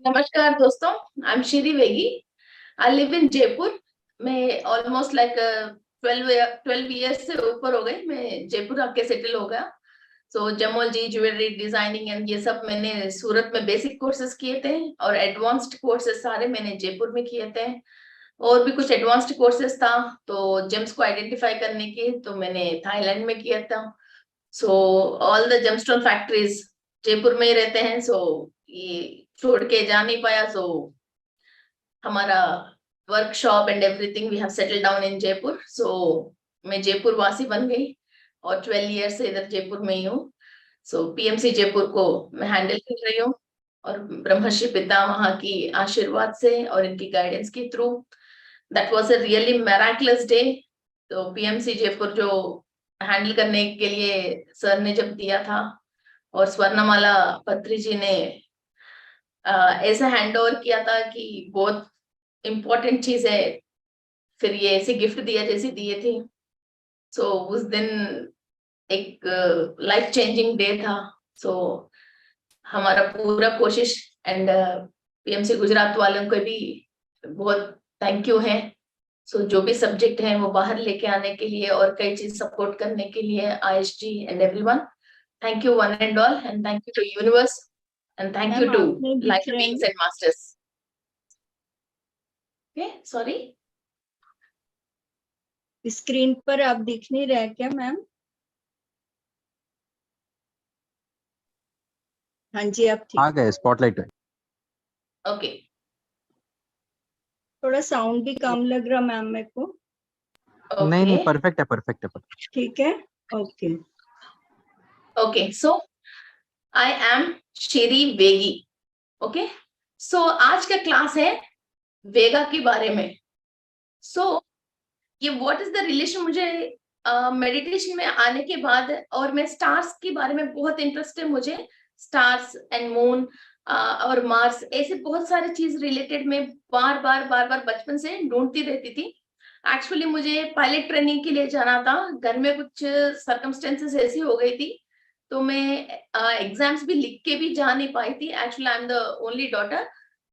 नमस्कार दोस्तों, I am Shri वेगी। I live in Jaipur. मैं ऑलमोस्ट लाइक 12 ईयर्स से ऊपर हो गए। मैं जयपुर आके सेटल हो गया। सो जमोलजी ज्वेलरी डिजाइनिंग एंड ये सब मैंने सूरत में बेसिक कोर्सेज किए थे, और एडवांस्ड कोर्सेज सारे मैंने जयपुर में किए थे। और भी कुछ एडवांस्ड कोर्सेज था, तो जेम्स को आइडेंटिफाई करने के, तो मैंने थाईलैंड में किया था। So all the gemstone factories Jaipur में ही रहते हैं। सो ये छोड़ के जा नहीं पाया। सो हमारा workshop and everything we have settle down in Jaipur. So मैं जयपुर वासी बन गई और 12 ईयर से इधर जयपुर में ही हूँ। सो पीएमसी जयपुर को मैं हैंडल कर रही हूँ, और ब्रह्मर्षि पिता वहां की आशीर्वाद से और इनकी गाइडेंस के through that was a really miraculous day. तो पीएमसी जयपुर जो हैंडल करने के लिए सर ने जब दिया था, और स्वर्णमाला पत्री जी ने ऐसा हैंड ओवर किया था कि बहुत इम्पोर्टेंट चीज है। फिर ये ऐसे गिफ्ट दिया जैसे दिए थे। सो उस दिन एक लाइफ चेंजिंग डे था। सो हमारा पूरा कोशिश एंड पीएमसी गुजरात वालों को भी बहुत थैंक यू है। सो जो भी सब्जेक्ट है वो बाहर लेके आने के लिए और कई चीज सपोर्ट करने के लिए ISG and everyone, thank you one and all, and thank you to universe, and thank you ma'am too आप नहीं दिख लाइफ रहे बीइंग्स हैं। And masters. Okay, sorry, screen पर आप दिख नहीं रहे क्या मैम? हाँ जी, आप ठीक। आ गए स्पॉटलाइट है। ओके। थोड़ा साउंड भी कम लग रहा मैम मेरे को। नहीं परफेक्ट है, परफेक्ट है। ठीक है, okay. Okay, so I am Shri वेगी। ओके, सो आज का क्लास है वेगा के बारे में। सो ये व्हाट इज द रिलेशन, मुझे मेडिटेशन में आने के बाद, और मैं स्टार्स के बारे में बहुत इंटरेस्ट है मुझे। स्टार्स एंड मून और मार्स, ऐसे बहुत सारे चीज रिलेटेड में बार बार बचपन से ढूंढती रहती थी। एक्चुअली मुझे पायलट ट्रेनिंग के लिए जाना था, घर में कुछ सर्कमस्टेंसेस ऐसी हो गई थी, तो मैं एग्जाम्स भी लिख के भी जा नहीं पाई थी। Actually I am the only daughter.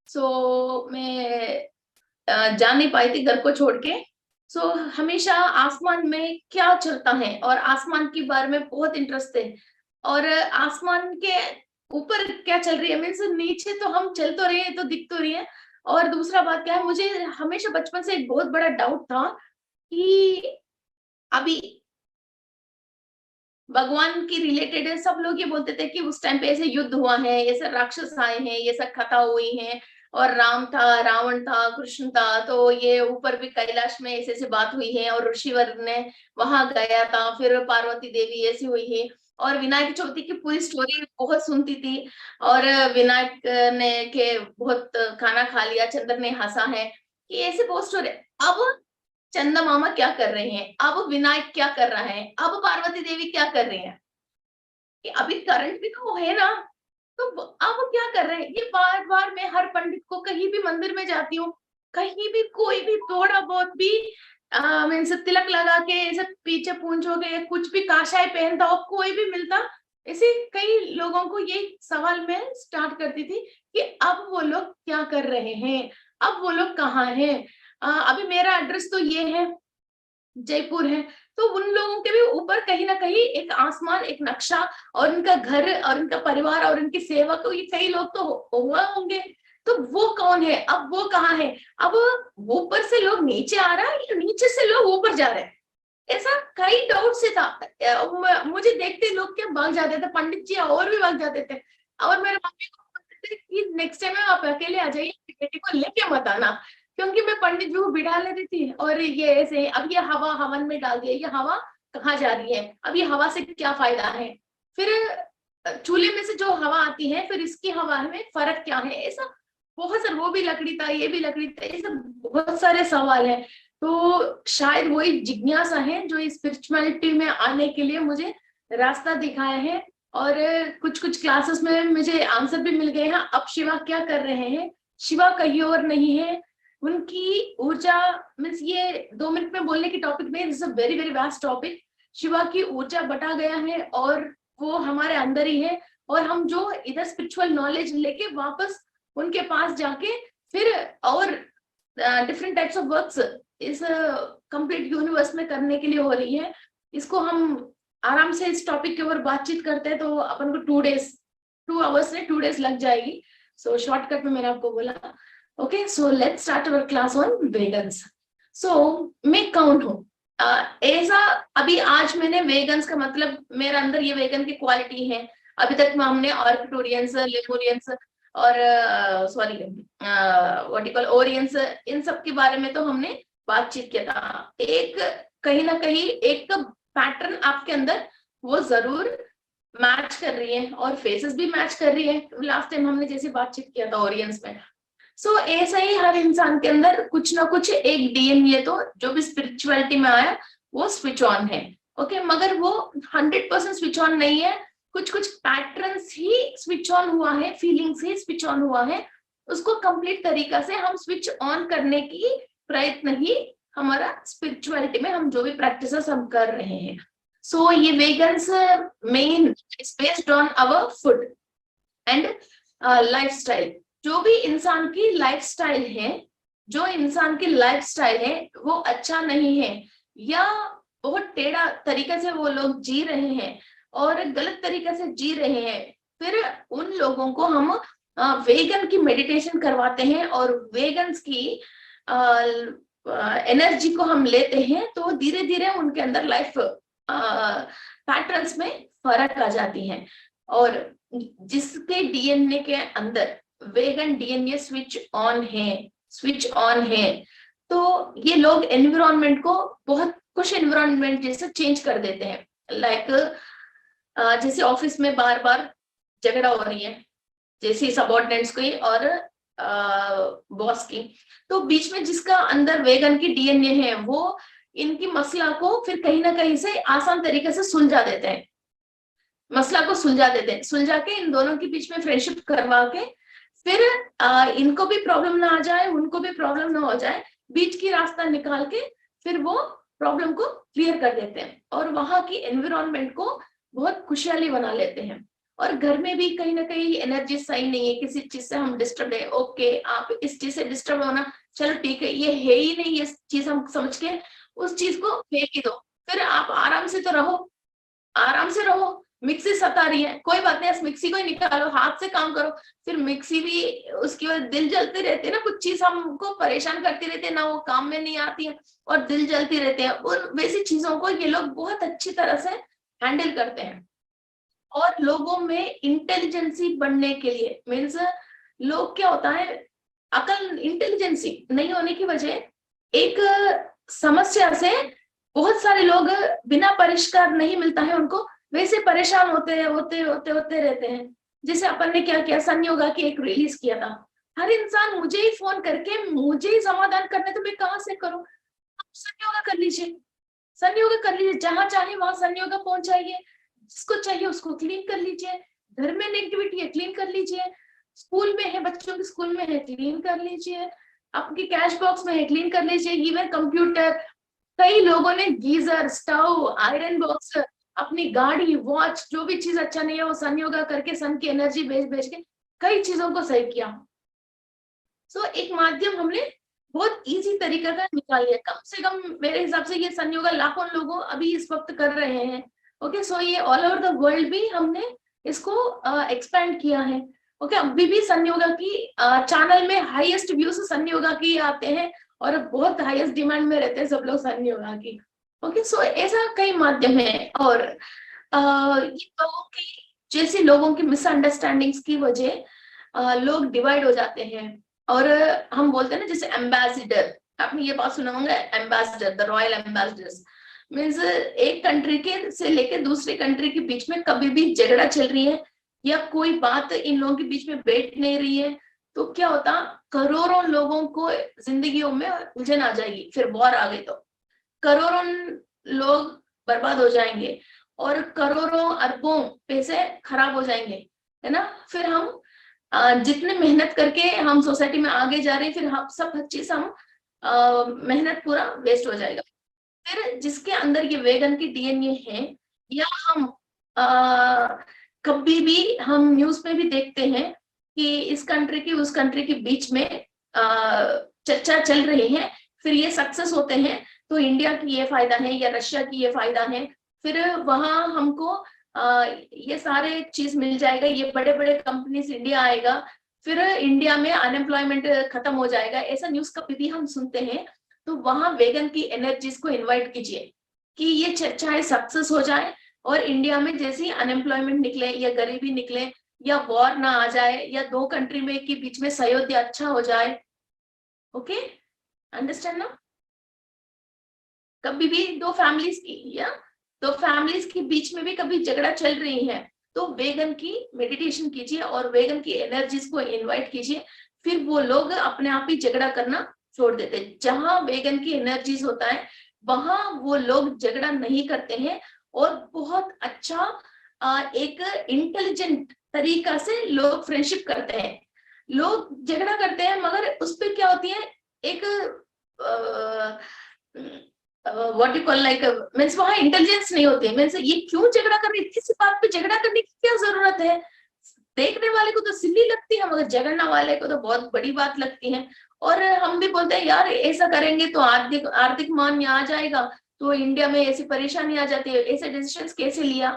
So मैं जा नहीं पाई थी घर को छोड़ के। सो हमेशा आसमान में क्या चलता है और आसमान के बारे में बहुत इंटरेस्ट है, और आसमान के ऊपर क्या चल रही है, मीन्स नीचे तो हम चल तो रहे हैं तो दिख तो रही है। और दूसरा बात क्या है, मुझे हमेशा बचपन से एक बहुत बड़ा डाउट था कि अभी भगवान की रिलेटेड सब लोग ये बोलते थे कि उस टाइम पे ऐसे युद्ध हुआ है, ऐसे राक्षस आए हैं, ये सब कथा हुई है, और राम था, रावण था, कृष्ण था, तो ये ऊपर भी कैलाश में ऐसे ऐसे बात हुई है, और ऋषिवर ने वहां गया था, फिर पार्वती देवी ऐसी हुई है। और विनायक चौथी की पूरी स्टोरी बहुत सुनती थी, और विनायक ने के बहुत खाना खा लिया, चंद्र ने हंसा है, ये ऐसे बहुत स्टोरी। अब चंदा मामा क्या कर रहे हैं, अब विनायक क्या कर रहा है, अब पार्वती देवी क्या कर रही है, कि अभी करंट भी तो है ना, तो अब क्या कर रहे हैं। ये बार बार मैं हर पंडित को, कहीं भी मंदिर में जाती हूँ, कहीं भी कोई भी थोड़ा बहुत भी मीन्स तिलक लगा के ऐसे पीछे पूंछ हो गए, कुछ भी काशाय पहनता हो, कोई भी मिलता, ऐसे कई लोगों को ये सवाल मैं स्टार्ट करती थी कि अब वो लोग क्या कर रहे हैं, अब वो लोग कहाँ हैं। अभी मेरा एड्रेस तो ये है, जयपुर है, तो उन लोगों के भी ऊपर कहीं ना कहीं एक आसमान, एक नक्शा, और उनका घर और उनका परिवार और उनकी सेवक, ये कई लोग तो हुआ होंगे, तो वो कौन है, अब वो कहाँ है, अब ऊपर से लोग नीचे आ रहा है या नीचे से लोग ऊपर जा रहे हैं, ऐसा कई डाउट से था। मुझे देखते लोग क्या भाग जाते थे, पंडित जी और भी भाग जाते थे, और मेरे मम्मी को बोलते थे कि नेक्स्ट टाइम आप अकेले आ जाइए, बेटी को लेके मत आना, क्योंकि मैं पंडित जी को बिठा लेती थी। और ये ऐसे, अब ये हवा हवन में डाल दिया, ये हवा कहाँ जा रही है, अब ये हवा से क्या फायदा है, फिर चूल्हे में से जो हवा आती है, फिर इसकी हवा में फर्क क्या है, ऐसा बहुत सारे, वो भी लकड़ी था, ये भी लकड़ी था, ऐसे बहुत सारे सवाल है। तो शायद वही जिज्ञासा है जो स्पिरिचुअलिटी में आने के लिए मुझे रास्ता दिखाया है, और कुछ कुछ क्लासेस में मुझे आंसर भी मिल गए हैं। अब शिवा क्या कर रहे हैं, शिवा कहीं और नहीं है, उनकी ऊर्जा, मीन्स ये 2 मिनट में बोलने की टॉपिक में, this is a very very vast topic. Shiva की ऊर्जा बटा गया है, और वो हमारे अंदर ही है, और हम जो इधर स्पिरिचुअल नॉलेज लेके वापस उनके पास जाके फिर और डिफरेंट टाइप्स ऑफ वर्क्स इस कंप्लीट यूनिवर्स में करने के लिए हो रही है। इसको हम आराम से इस टॉपिक के ऊपर बातचीत करते हैं तो अपन को 2 आवर्स में 2 डेज लग जाएगी। सो शॉर्टकट में मैंने आपको बोला। Okay, so let's start our class on vegans. So मैं कौन हूँ? ऐसा अभी आज मैंने वेगन्स का मतलब मेरे अंदर ये वेगन की क्वालिटी है। अभी तक हमने आर्कटूरियंस, लेमूरियंस और सॉरी व्हाट यू कॉल ओरियंस, इन सब के बारे में तो हमने बातचीत किया था। एक कहीं ना कहीं एक पैटर्न आपके अंदर वो जरूर मैच कर रही है और फेसेस भी मैच कर रही है। लास्ट टाइम हमने जैसे बातचीत किया था ओरियंस में। सो ऐसा ही हर इंसान के अंदर कुछ ना कुछ एक डीएनए तो जो भी स्पिरिचुअलिटी में आया वो स्विच ऑन है। ओके, मगर वो 100% स्विच ऑन नहीं है। कुछ कुछ पैटर्न्स ही स्विच ऑन हुआ है, फीलिंग्स ही स्विच ऑन हुआ है। उसको कंप्लीट तरीका से हम स्विच ऑन करने की प्रयत्न ही हमारा स्पिरिचुअलिटी में हम जो भी प्रैक्टिसेस हम कर रहे हैं। सो ये vegans main is based on our food and lifestyle. जो भी इंसान की लाइफस्टाइल है, जो इंसान की लाइफस्टाइल है वो अच्छा नहीं है या बहुत टेढ़ा तरीके से वो लोग जी रहे हैं और गलत तरीके से जी रहे हैं, फिर उन लोगों को हम वेगन की मेडिटेशन करवाते हैं और वेगन्स की एनर्जी को हम लेते हैं तो धीरे धीरे उनके अंदर लाइफ पैटर्न्स में फर्क आ जाती है। और जिसके डीएनए के अंदर वेगन डीएनए स्विच ऑन है तो ये लोग एनवायरनमेंट को बहुत कुछ एनवायरनमेंट जैसे चेंज कर देते हैं। लाइक जैसे ऑफिस में बार बार झगड़ा हो रही है जैसे सबऑर्डिनेट्स की और बॉस की, तो बीच में जिसका अंदर वेगन की डीएनए है वो इनकी मसला को फिर कहीं ना कहीं से आसान तरीके से सुलझा देते हैं, मसला को सुलझा देते हैं। सुलझा के इन दोनों के बीच में फ्रेंडशिप करवा के फिर इनको भी प्रॉब्लम ना आ जाए, उनको भी प्रॉब्लम ना हो जाए, बीच की रास्ता निकाल के फिर वो प्रॉब्लम को क्लियर कर देते हैं और वहां की एनवायरनमेंट को बहुत खुशहाली बना लेते हैं। और घर में भी कहीं ना कहीं एनर्जी सही नहीं है, किसी चीज से हम डिस्टर्ब है, ओके आप इस चीज से डिस्टर्ब होना, चलो ठीक है ये है ही नहीं ये चीज, हम समझ के उस चीज को फेंक ही दो, फिर आप आराम से तो रहो, आराम से रहो। मिक्सी सता रही है, कोई बात नहीं, मिक्सी को ही निकालो, हाथ से काम करो। फिर मिक्सी भी उसकी वजह दिल जलते रहते हैं ना, कुछ चीज हमको परेशान करती रहती है ना, वो काम में नहीं आती है और दिल जलती रहते हैं। और वैसी चीजों को ये लोग बहुत अच्छी तरह से हैंडल करते हैं। और लोगों में इंटेलिजेंसी बढ़ने के लिए मीन्स लोग क्या होता है, अकल इंटेलिजेंसी नहीं होने की वजह एक समस्या से बहुत सारे लोग बिना परिष्कार नहीं मिलता है उनको, वैसे परेशान होते रहते हैं। जैसे अपन ने क्या किया, संयोगा की एक रिलीज किया था। हर इंसान मुझे ही फोन करके मुझे ही समाधान करने, तो मैं कहाँ से करूं? आप संयोगा कर लीजिए, संयोगा कर लीजिए, जहां चाहे वहां संयोगा पहुंचाइए, जिसको चाहिए उसको क्लीन कर लीजिए। घर में नेगेटिविटी है क्लीन कर लीजिए, स्कूल में है बच्चों के स्कूल में है क्लीन कर लीजिए, आपके कैश बॉक्स में है क्लीन कर लीजिए। इवन कंप्यूटर, कई लोगों ने गीजर, स्टव, आयरन बॉक्स, अपनी गाड़ी, वॉच, जो भी चीज अच्छा नहीं है वो सन योगा करके सन की एनर्जी भेज के कई चीजों को सही किया। सो एक माध्यम हमने बहुत इजी तरीका का निकाल लिया। कम से कम मेरे हिसाब से ये सन योगा लाखों लोगों अभी इस वक्त कर रहे हैं। ओके, सो ये ऑल ओवर द वर्ल्ड भी हमने इसको एक्सपेंड किया है। ओके, अभी भी सन योगा की चैनल में हाईएस्ट व्यूज सन योगा की आते हैं और बहुत हाईएस्ट डिमांड में रहते हैं सब लोग सन योगा की। ओके, सो ऐसा कई माध्यम है। और ये लोगों की जैसे लोगों की मिसअंडरस्टैंडिंग्स की वजह लोग डिवाइड हो जाते हैं। और हम बोलते हैं ना जैसे एम्बेसडर, आपने ये बात सुना होगा, ambassador, the royal ambassadors means एक कंट्री के से लेके दूसरे कंट्री के बीच में कभी भी झगड़ा चल रही है या कोई बात इन लोगों के बीच में बैठ नहीं रही है तो क्या होता, करोड़ों लोगों को जिंदगियों में उलझन आ जाएगी। फिर वॉर आ गई तो करोड़ों लोग बर्बाद हो जाएंगे और करोड़ों अरबों पैसे खराब हो जाएंगे, है ना। फिर हम जितने मेहनत करके हम सोसाइटी में आगे जा रहे हैं, फिर हम सब चीज हम मेहनत पूरा वेस्ट हो जाएगा। फिर जिसके अंदर ये वेगन की डीएनए है, या हम कभी भी हम न्यूज में भी देखते हैं कि इस कंट्री की उस कंट्री के बीच में चर्चा चल रही है, फिर ये सक्सेस होते हैं तो इंडिया की ये फायदा है या रशिया की ये फायदा है, फिर वहां हमको ये सारे चीज मिल जाएगा, ये बड़े बड़े कंपनीज इंडिया आएगा, फिर इंडिया में अनएम्प्लॉयमेंट खत्म हो जाएगा, ऐसा न्यूज कभी भी हम सुनते हैं। तो वहां वेगन की एनर्जीज को इन्वाइट कीजिए कि ये चर्चाएं सक्सेस हो जाए और इंडिया में जैसे ही अनएम्प्लॉयमेंट निकले या गरीबी निकले या वॉर ना आ जाए या दो कंट्री में के बीच में सहयोग अच्छा हो जाए। ओके, अंडरस्टैंड ना? कभी भी दो फैमिलीज के बीच में भी कभी झगड़ा चल रही है तो वेगन की मेडिटेशन कीजिए और वेगन की एनर्जीज को इनवाइट कीजिए, फिर वो लोग अपने आप ही झगड़ा करना छोड़ देते हैं। जहां वेगन की एनर्जीज होता है वहां वो लोग झगड़ा नहीं करते हैं और बहुत अच्छा एक इंटेलिजेंट तरीका से लोग फ्रेंडशिप करते हैं। लोग झगड़ा करते हैं मगर उस पर क्या होती है, एक what you call like means वहां इंटेलिजेंस नहीं होती है। मीन्स ये क्यों झगड़ा कर रही है, किसी बात पे झगड़ा करने की क्या जरूरत है? देखने वाले को तो सिली लगती है मगर झगड़ने वाले को तो बहुत बड़ी बात लगती है। और हम भी बोलते हैं यार ऐसा करेंगे तो आर्थिक मान आ जाएगा, तो इंडिया में ऐसी परेशानी आ जाती है, ऐसे डिसीजंस कैसे लिया।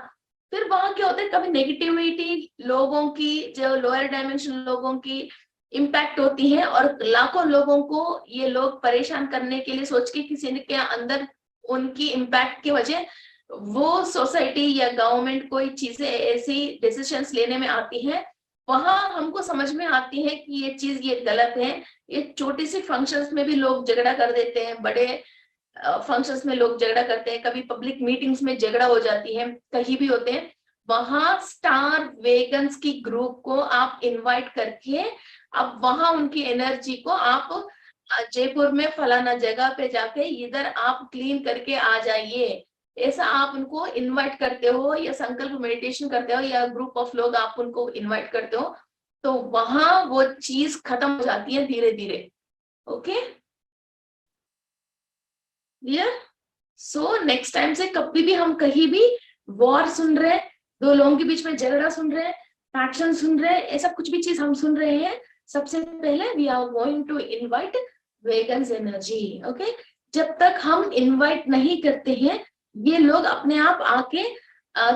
फिर वहां क्या होता है, कभी नेगेटिविटी लोगों की, जो लोअर डायमेंशन लोगों की इम्पैक्ट होती है और लाखों लोगों को ये लोग परेशान करने के लिए सोच के किसी के अंदर उनकी इम्पैक्ट की वजह वो सोसाइटी या गवर्नमेंट कोई चीजें ऐसी डिसीजंस लेने में आती है, वहां हमको समझ में आती है कि ये चीज ये गलत है। ये छोटी सी फंक्शंस में भी लोग झगड़ा कर देते हैं, बड़े फंक्शंस में लोग झगड़ा करते हैं, कभी पब्लिक मीटिंग्स में झगड़ा हो जाती है, कहीं भी होते हैं। वहां स्टार वेगन्स की ग्रुप को आप इनवाइट करके अब वहां उनकी एनर्जी को आप जयपुर में फलाना जगह पे जाके इधर आप क्लीन करके आ जाइए, ऐसा आप उनको इनवाइट करते हो या संकल्प मेडिटेशन करते हो या ग्रुप ऑफ लोग आप उनको इनवाइट करते हो तो वहां वो चीज खत्म हो जाती है धीरे धीरे। Okay clear? So next time से कभी भी हम कहीं भी वॉर सुन रहे हैं, दो लोगों के बीच में झगड़ा सुन रहे हैं, फैक्शन सुन रहे हैं, ऐसा कुछ भी चीज हम सुन रहे हैं, सबसे पहले we are going to invite vegans energy. Okay, जब तक हम इनवाइट नहीं करते हैं ये लोग अपने आप आके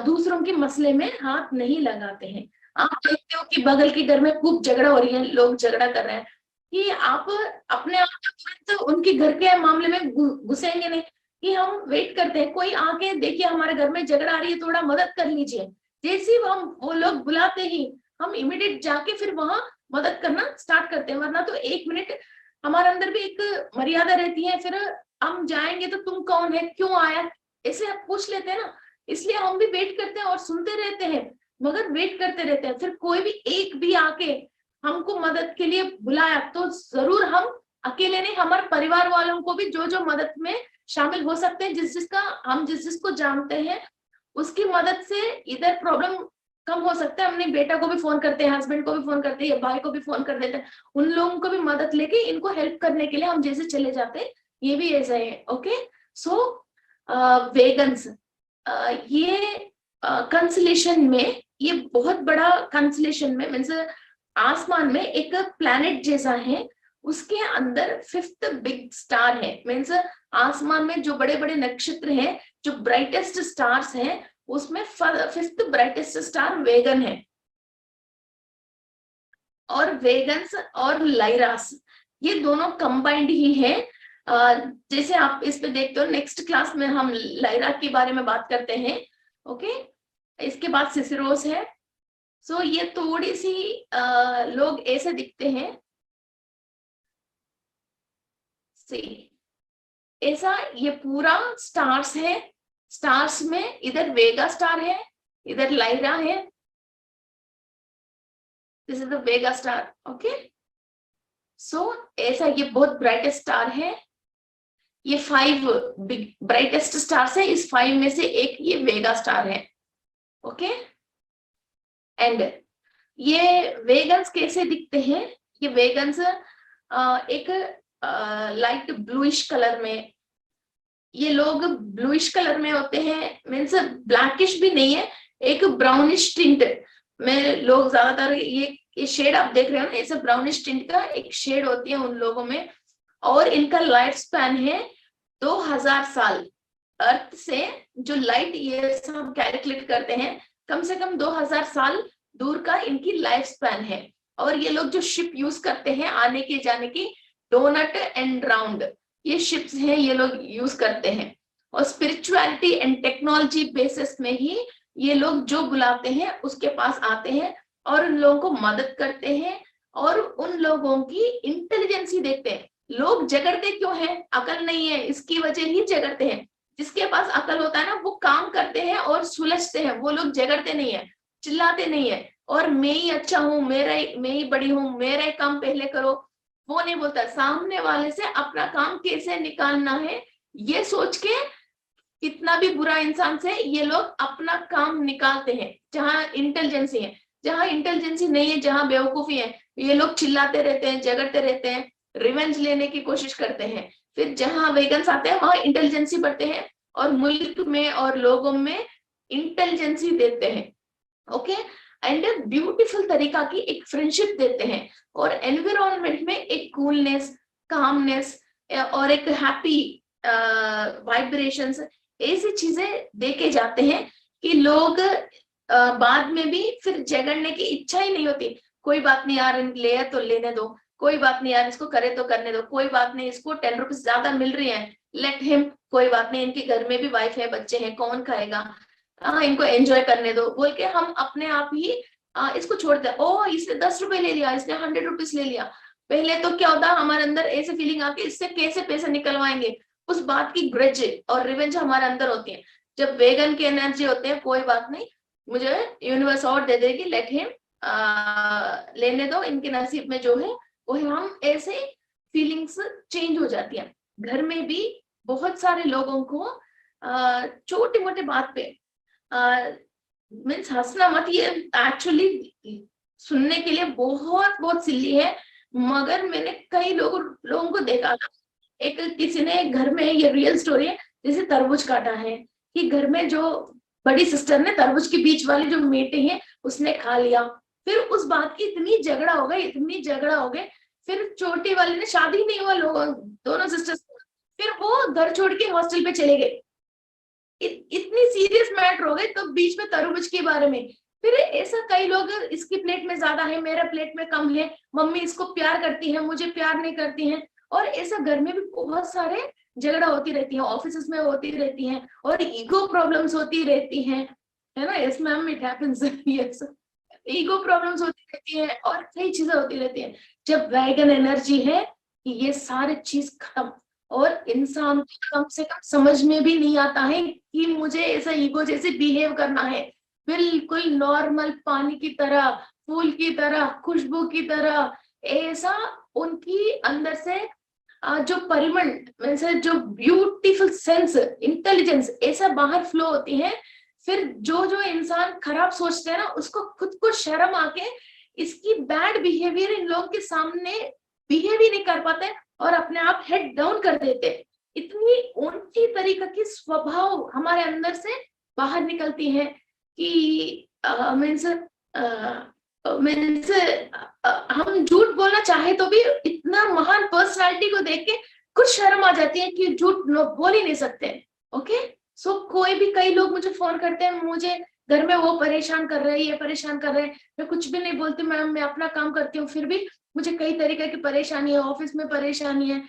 दूसरों के मसले में हाथ नहीं लगाते हैं। आप देखते हो कि बगल के घर में खूब झगड़ा हो रही है, लोग झगड़ा कर रहे हैं, कि आप अपने आप तुरंत उनके घर के मामले में घुसेंगे नहीं, कि हम वेट करते हैं कोई आके देखिए हमारे घर में झगड़ा आ रही है थोड़ा मदद कर लीजिए, जैसे ही हम वो लोग बुलाते ही हम इमीडिएट जाके फिर वहां मदद करना स्टार्ट करते हैं। वरना तो 1 मिनट हमारे अंदर भी एक मर्यादा रहती है, फिर हम जाएंगे तो तुम कौन है, क्यों आया, ऐसे आप पूछ लेते हैं ना, इसलिए हम भी वेट करते हैं और सुनते रहते हैं मगर वेट करते रहते हैं। फिर कोई भी एक भी आके हमको मदद के लिए बुलाया तो जरूर हम अकेले नहीं, हमारे परिवार वालों को भी जो जो मदद में शामिल हो सकते हैं, जिस जिसको जानते हैं उसकी मदद से इधर प्रॉब्लम कम हो सकता है। अपने बेटा को भी फोन करते हैं, हस्बैंड को भी फोन करते हैं, भाई को भी फोन कर देते हैं, उन लोगों को भी मदद लेके इनको हेल्प करने के लिए हम जैसे चले जाते हैं, ये भी ऐसा है। ओके, सो वेगन्स ये कंसलेशन में, ये बहुत बड़ा कंसलेशन में मीन्स आसमान में एक प्लैनेट जैसा है, उसके अंदर 5th बिग स्टार है। मीन्स आसमान में जो बड़े बड़े नक्षत्र हैं, जो ब्राइटेस्ट स्टार्स हैं, उसमें 5th ब्राइटेस्ट स्टार वेगन है। और वेगन्स और लाइरास ये दोनों कंबाइंड ही है। जैसे आप इस पे देखते हो, नेक्स्ट क्लास में हम लाइरा के बारे में बात करते हैं। ओके, इसके बाद सिसरोस है। सो ये थोड़ी सी लोग ऐसे दिखते हैं, ऐसा ये पूरा स्टार्स है। स्टार्स में इधर वेगा स्टार है, इधर लाइरा है, this is the Vega star. Okay, so ऐसा ये बहुत ब्राइटेस्ट स्टार है। ये 5 बिग ब्राइटेस्ट स्टार्स है, इस 5 में से एक ये वेगा स्टार है। ओके, एंड ये वेगन्स कैसे दिखते हैं? ये वेगन्स एक लाइट ब्लूइश कलर में, ये लोग ब्लूइश कलर में होते हैं, मीन्स ब्लैकिश भी नहीं है, एक ब्राउनिश टिंट में लोग ज्यादातर ये ये शेड आप देख रहे हो ना, ऐसे ब्राउनिश टिंट का एक शेड होती है उन लोगों में, और इनका लाइफ स्पैन है 2000 साल। अर्थ से जो लाइट ईयर्स हम कैलकुलेट करते हैं, कम से कम 2000 साल दूर का इनकी लाइफ स्पैन है। और ये लोग जो शिप यूज करते हैं आने के जाने की, डोनट एंड राउंड, ये शिप्स हैं ये लोग यूज करते हैं। और स्पिरिचुअलिटी एंड टेक्नोलॉजी बेसिस में ही ये लोग जो बुलाते हैं उसके पास आते हैं और उन लोगों को मदद करते हैं और उन लोगों की इंटेलिजेंसी देखते हैं। लोग झगड़ते क्यों हैं? अकल नहीं है, इसकी वजह ही झगड़ते हैं। जिसके पास अकल होता है ना, वो काम करते हैं और सुलझते हैं, वो लोग झगड़ते नहीं है, चिल्लाते नहीं है और मैं ही अच्छा हूँ, मैं ही बड़ी हूँ, मेरा ही काम पहले करो, वो नहीं बोलता। सामने वाले से अपना काम कैसे निकालना है ये सोच के, कितना भी बुरा इंसान से ये लोग अपना काम निकालते हैं। जहाँ इंटेलिजेंसी है, जहाँ इंटेलिजेंसी नहीं है, जहाँ बेवकूफी है, ये लोग चिल्लाते रहते हैं, झगड़ते रहते हैं, रिवेंज लेने की कोशिश करते हैं। फिर जहाँ वेगन्स आते हैं वहां इंटेलिजेंसी बढ़ते हैं और मुल्क में और लोगों में इंटेलिजेंसी देते हैं। ओके, एंड ब्यूटीफुल तरीका की एक फ्रेंडशिप देते हैं और एनवायरमेंट में एक कूलनेस, कामनेस और एक हैप्पी वाइब्रेशंस, ऐसी चीजें देके जाते हैं कि लोग बाद में भी फिर झगड़ने की इच्छा ही नहीं होती। कोई बात नहीं यार, ले तो लेने दो, कोई बात नहीं यार, इसको करे तो करने दो, कोई बात नहीं, इसको 10 रुपीज ज्यादा मिल रही है, लेट हिम, कोई बात नहीं, इनके घर में भी वाइफ है, बच्चे हैं, कौन खाएगा, इनको एंजॉय करने दो, बोल के हम अपने आप ही इसको छोड़ते हैं। ओ, इसने 10 रुपए ले लिया, इसने 100 रुपीज ले लिया। पहले तो क्या होता, हमारे अंदर ऐसे फीलिंग आके इससे कैसे पैसे निकलवाएंगे, उस बात की ग्रज और रिवेंज हमारे अंदर होती है। जब वेगन की एनर्जी होते हैं, कोई बात नहीं, मुझे यूनिवर्स और दे देगी, लेट हिम, लेने दो, इनके नसीब में जो है वो है। हम ऐसे फीलिंग्स चेंज हो जाती है। घर में भी बहुत सारे लोगों को छोटी मोटी बात पे मीन्स हंसना मत, ये एक्चुअली सुनने के लिए बहुत बहुत सिली है, मगर मैंने कई लोगों को देखा ना, एक किसी ने घर में, ये रियल स्टोरी है, जैसे तरबूज काटा है कि घर में जो बड़ी सिस्टर ने तरबूज के बीच वाली जो मीटिंग है उसने खा लिया। फिर उस बात की इतनी झगड़ा हो गई, इतनी झगड़ा हो गए, फिर छोटी वाली ने, शादी नहीं हुआ लोगों, दोनों सिस्टर्स, फिर वो घर छोड़ के हॉस्टल पे चले गए। इतनी सीरियस मैटर हो गए, तो बीच में तरबूज के बारे में। फिर ऐसा कई लोग, इसकी प्लेट में ज्यादा है, मेरा प्लेट में कम है, मम्मी इसको प्यार करती है, मुझे प्यार नहीं करती है। और ऐसा घर में भी बहुत सारे झगड़ा होती रहती है, ऑफिस में होती रहती है, और ईगो प्रॉब्लम्स होती रहती हैं, है ना? Yes ma'am, it happens, yes, ego problems होती रहती है और कई चीजें होती रहती है। जब वैगन एनर्जी है कि ये सारी चीज खत्म, और इंसान को कम से कम समझ में भी नहीं आता है कि मुझे ऐसा ईगो जैसे बिहेव करना है। बिल्कुल नॉर्मल, पानी की तरह, फूल की तरह, खुशबू की तरह, ऐसा उनकी अंदर से जो परिमंड में जो ब्यूटीफुल सेंस, इंटेलिजेंस ऐसा बाहर फ्लो होती है। फिर जो इंसान खराब सोचते हैं ना, उसको खुद को शर्म आके इसकी बैड बिहेवियर इन लोगों के सामने बिहेव ही नहीं कर पाते और अपने आप हेड डाउन कर देते। इतनी ऊंची तरीके की स्वभाव हमारे अंदर से बाहर निकलती है कि मीन्स हम झूठ बोलना चाहे तो भी इतना महान पर्सनालिटी को देख के कुछ शर्म आ जाती है कि झूठ बोल ही नहीं सकते। ओके, सो कोई भी, कई लोग मुझे फोन करते हैं, मुझे घर में वो परेशान कर रहे हैं, ये परेशान कर रहे हैं, मैं कुछ भी नहीं बोलती मैम, मैं अपना काम करती हूँ, फिर भी मुझे कई तरीके की परेशानी है, ऑफिस में परेशानी है,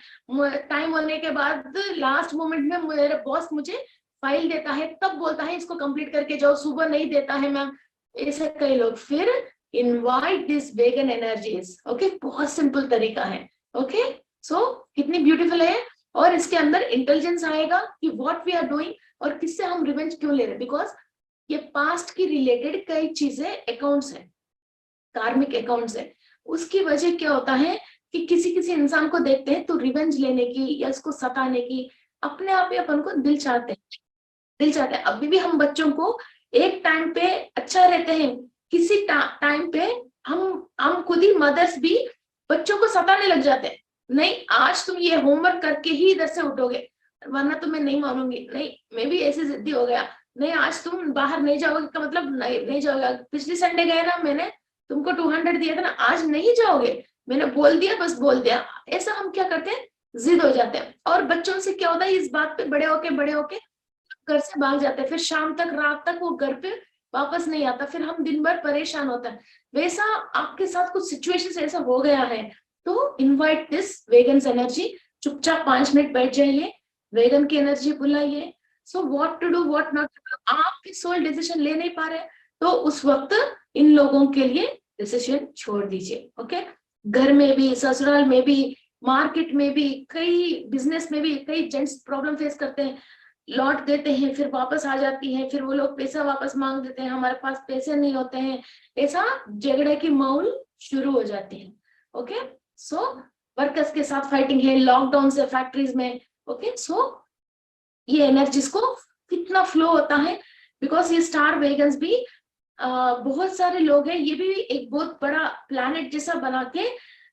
टाइम होने के बाद लास्ट मोमेंट में मेरा बॉस मुझे फाइल देता है, तब बोलता है इसको कंप्लीट करके जाओ, सुबह नहीं देता है मैम। ऐसे कई लोग, फिर invite this vegan energies. Okay, बहुत सिंपल तरीका है। ओके, सो कितनी ब्यूटीफुल है, और इसके अंदर इंटेलिजेंस आएगा कि व्हाट वी आर डूइंग और किससे हम रिवेंज क्यों ले रहे हैं, बिकॉज ये पास्ट की रिलेटेड कई चीजें अकाउंट्स है, कार्मिक अकाउंट्स है। उसकी वजह क्या होता है कि किसी इंसान को देखते हैं तो रिवेंज लेने की या इसको सताने की अपने आप ही अपन को दिल चाहते हैं। अभी भी हम बच्चों को एक टाइम पे अच्छा रहते हैं, किसी टाइम पे हम खुद ही मदर्स भी बच्चों को सताने लग जाते हैं। नहीं, आज तुम ये होमवर्क करके ही इधर से उठोगे, वरना तो मैं नहीं मानूंगी, नहीं मैं भी ऐसे जिद्दी हो गया, नहीं आज तुम बाहर नहीं जाओगे का मतलब नहीं जाओगे। पिछली संडे गए ना मैंने, तुमको 200 दिया था ना, आज नहीं जाओगे, मैंने बोल दिया, बस बोल दिया। ऐसा हम क्या करते हैं, जिद हो जाते हैं। और बच्चों से क्या होता है, इस बात पे बड़े होके घर से भाग जाते हैं, फिर शाम तक रात तक वो घर पे वापस नहीं आता, फिर हम दिन भर परेशान होता है। वैसा आपके साथ कुछ सिचुएशन ऐसा हो गया है तो इनवाइट दिस वेगन्स एनर्जी, चुपचाप 5 मिनट बैठ जाइए, वेगन की एनर्जी बुलाइए। So what to do what not to do, आपके सोल डिसीजन ले नहीं पा रहे तो उस वक्त इन लोगों के लिए डिसीजन छोड़ दीजिए। ओके, घर में भी, ससुराल में भी, मार्केट में भी, कई बिजनेस में भी कई जेंट्स प्रॉब्लम फेस करते हैं, लौट देते हैं फिर वापस आ जाती है, फिर वो लोग पैसा वापस मांग देते हैं, हमारे पास पैसे नहीं होते हैं, ऐसा झगड़े की माहौल शुरू हो जाती है। ओके, सो वर्कर्स के साथ फाइटिंग है, लॉकडाउन से फैक्ट्रीज में। ओके, सो ये एनर्जीज को कितना फ्लो होता है, बिकॉज ये स्टार वेगन्स भी बहुत सारे लोग हैं, ये भी एक बहुत बड़ा प्लैनेट जैसा बना के,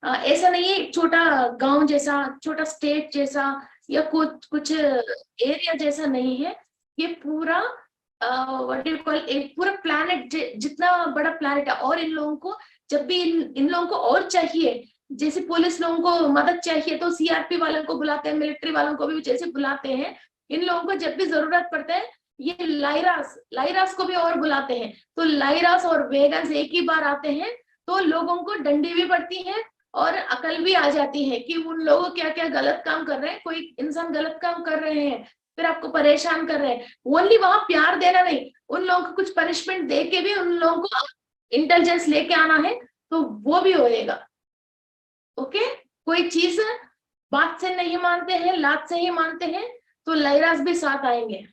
ऐसा नहीं है छोटा गांव जैसा, छोटा स्टेट जैसा या कुछ एरिया जैसा नहीं है, ये पूरा व्हाट यू कॉल, एक पूरा प्लैनेट जितना बड़ा प्लैनेट है। और इन लोगों को जब भी इन लोगों को और चाहिए, जैसे पुलिस लोगों को मदद चाहिए तो सीआरपी वालों को बुलाते हैं, मिलिट्री वालों को भी जैसे बुलाते हैं, इन लोगों को जब भी जरूरत पड़ता है ये लाइरास को भी और बुलाते हैं। तो लाइरास और वेगन्स एक ही बार आते हैं तो लोगों को डंडी भी पड़ती है और अकल भी आ जाती है कि उन लोगों क्या क्या गलत काम कर रहे हैं। कोई इंसान गलत काम कर रहे हैं फिर आपको परेशान कर रहे हैं, ओनली वहां प्यार देना नहीं, उन लोगों को कुछ पनिशमेंट दे के भी उन लोगों को इंटेलिजेंस लेके आना है तो वो भी होएगा। ओके, कोई चीज बात से नहीं मानते हैं, लात से ही मानते हैं तो लाइरास भी साथ आएंगे।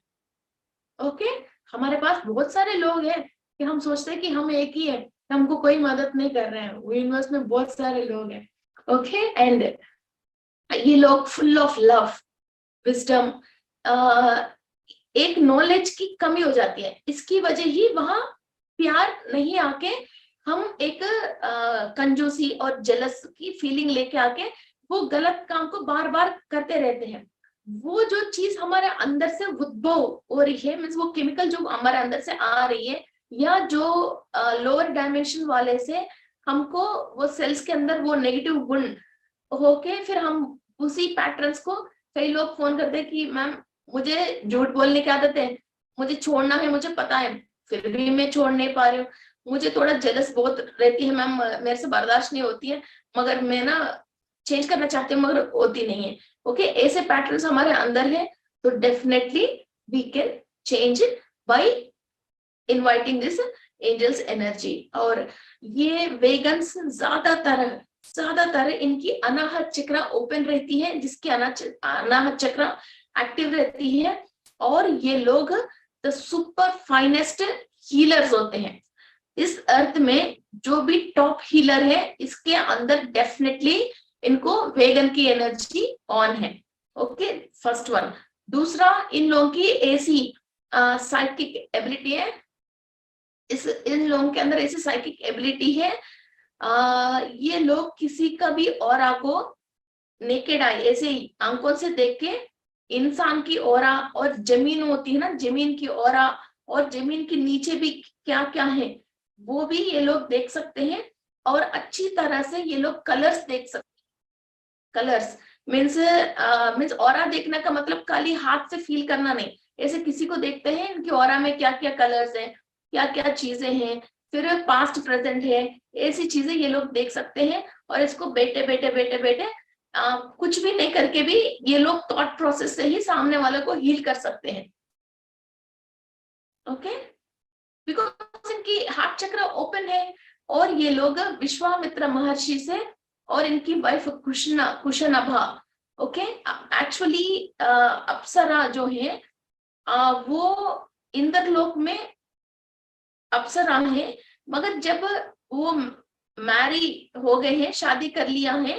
ओके, हमारे पास बहुत सारे लोग हैं कि हम सोचते हैं कि हम एक ही है, हमको कोई मदद नहीं कर रहे हैं, यूनिवर्स में बहुत सारे लोग हैं। ओके, एंड ये लोग फुल ऑफ लव, विजडम, एक नॉलेज की कमी हो जाती है, इसकी वजह ही वहां प्यार नहीं आके हम एक कंजूसी और जेलस की फीलिंग लेके आके वो गलत काम को बार बार करते रहते हैं। वो जो चीज हमारे अंदर से उद्भव हो रही है, मीन्स वो केमिकल जो हमारे अंदर से आ रही है, या जो लोअर डायमेंशन वाले से हमको वो सेल्स के अंदर वो नेगेटिव गुण होके फिर हम उसी पैटर्न्स को, कई लोग फोन करते हैं कि मैम मुझे झूठ बोलने की आदत है, मुझे छोड़ना है, मुझे पता है फिर भी मैं छोड़ नहीं पा रही हूँ, मुझे थोड़ा जेलस बहुत रहती है मैम, मेरे से बर्दाश्त नहीं होती है, मगर मैं ना चेंज करना चाहती हूँ मगर होती नहीं है। ओके, ऐसे पैटर्न्स हमारे अंदर है तो definitely we can change it by inviting this angels energy. और ये वेगन्स ज्यादातर इनकी अनाहत चक्र ओपन रहती है, जिसकी अनाहत चक्र एक्टिव रहती है, और ये लोग द सुपर फाइनेस्ट हीलर्स होते हैं। इस अर्थ में जो भी टॉप हीलर है इसके अंदर डेफिनेटली इनको वेगन की एनर्जी ऑन है। Okay, first one. दूसरा, इन लोगों की ऐसी साइकिक एबिलिटी है, इन लोगों के अंदर ऐसी साइकिक एबिलिटी है, ये लोग किसी का भी ऑरा को नेकेड आई ऐसे ही आंखों से देख के इंसान की ऑरा और जमीन होती है ना, जमीन की ऑरा और जमीन के नीचे भी क्या क्या है वो भी ये लोग देख सकते हैं, और अच्छी तरह से ये लोग कलर्स देख सकते हैं। कलर्स मीन्स ऑरा देखने का मतलब खाली हाथ से फील करना नहीं, ऐसे किसी को देखते हैं इनकी ऑरा में क्या क्या कलर्स हैं, क्या क्या चीजें हैं, फिर पास्ट प्रेजेंट है, ऐसी चीजें ये लोग देख सकते हैं। और इसको बैठे कुछ भी नहीं करके भी ये लोग थॉट प्रोसेस से ही सामने वाले को हील कर सकते हैं। ओके, बिकॉज इनकी हार्ट चक्र ओपन है, और ये लोग विश्वामित्र महर्षि से और इनकी वाइफ कुशनाभा, ओके, एक्चुअली अप्सरा जो है वो इंद्रलोक में अप्सरा है, मगर जब वो मैरी हो गए हैं, शादी कर लिया है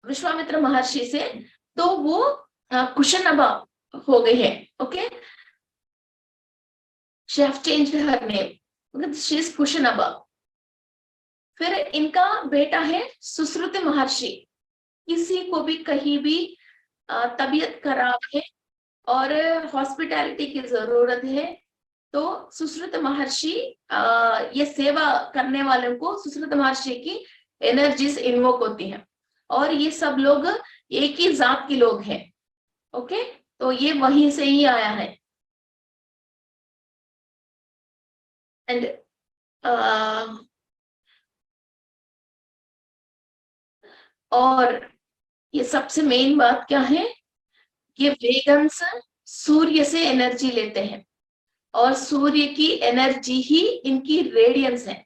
विश्वामित्र महर्षि से, तो वो कुशनाभा हो गए हैं। Okay, she have changed her name, she is कुशनाभा। फिर इनका बेटा है सुश्रुत महर्षि। किसी को भी कहीं भी तबीयत खराब है और हॉस्पिटैलिटी की जरूरत है, तो सुश्रुत महर्षि ये सेवा करने वालों को सुश्रुत महर्षि की एनर्जीज इन्वोक होती हैं, और ये सब लोग एक ही जात के लोग हैं। ओके, तो ये वहीं से ही आया है। एंड और ये सबसे मेन बात क्या है, ये वेगन्स सूर्य से एनर्जी लेते हैं, और सूर्य की एनर्जी ही इनकी रेडियंस है।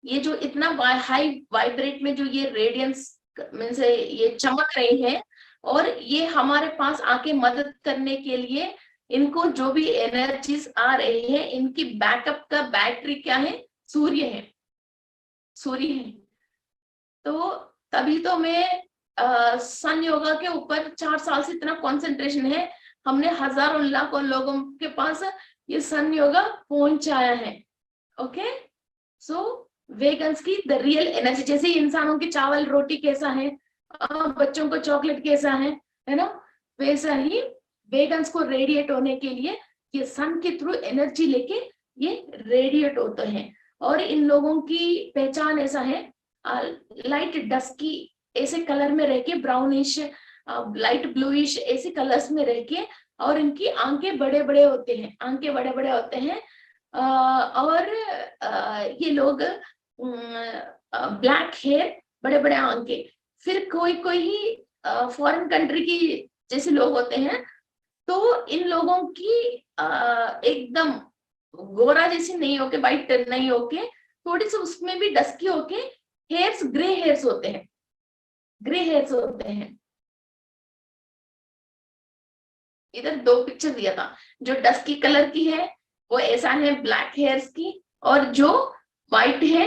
ये जो इतना हाई वाइब्रेट में जो ये रेडियंस मीन्स ये चमक रही है, और ये हमारे पास आके मदद करने के लिए इनको जो भी एनर्जीज आ रही है, इनकी बैकअप का बैटरी क्या है, सूर्य है, सूर्य है। तो तभी तो मैं सन योगा के ऊपर 4 साल से इतना कंसंट्रेशन है, हमने हजारों लाखों लोगों के पास ये सन योगा पहुंचाया है। ओके, सो वेगन्स की द रियल एनर्जी, जैसे इंसानों की चावल रोटी कैसा है, बच्चों को चॉकलेट कैसा है ना, वैसा ही वेगन्स को रेडिएट होने के लिए ये सन के थ्रू एनर्जी लेके ये रेडिएट होते हैं। और इन लोगों की पहचान ऐसा है, लाइट डस्की ऐसे कलर में रह के, ब्राउनिश लाइट ब्लूइश ऐसे कलर्स में रह के, और इनकी आंखें बड़े बड़े होते हैं, आंखें बड़े बड़े होते हैं। और ये लोग ब्लैक हेयर, बड़े बड़े आंखें। फिर कोई कोई ही फॉरेन कंट्री की जैसे लोग होते हैं, तो इन लोगों की एकदम गोरा जैसे नहीं होके, वाइट नहीं होके, थोड़ी सी उसमें भी डस्की होके, हेयर्स ग्रे हेयर्स होते हैं, ग्रे हेयर्स होते हैं। इधर 2 पिक्चर दिया था, जो डस्की कलर की है वो ऐसा है ब्लैक हेयर्स की, और जो व्हाइट है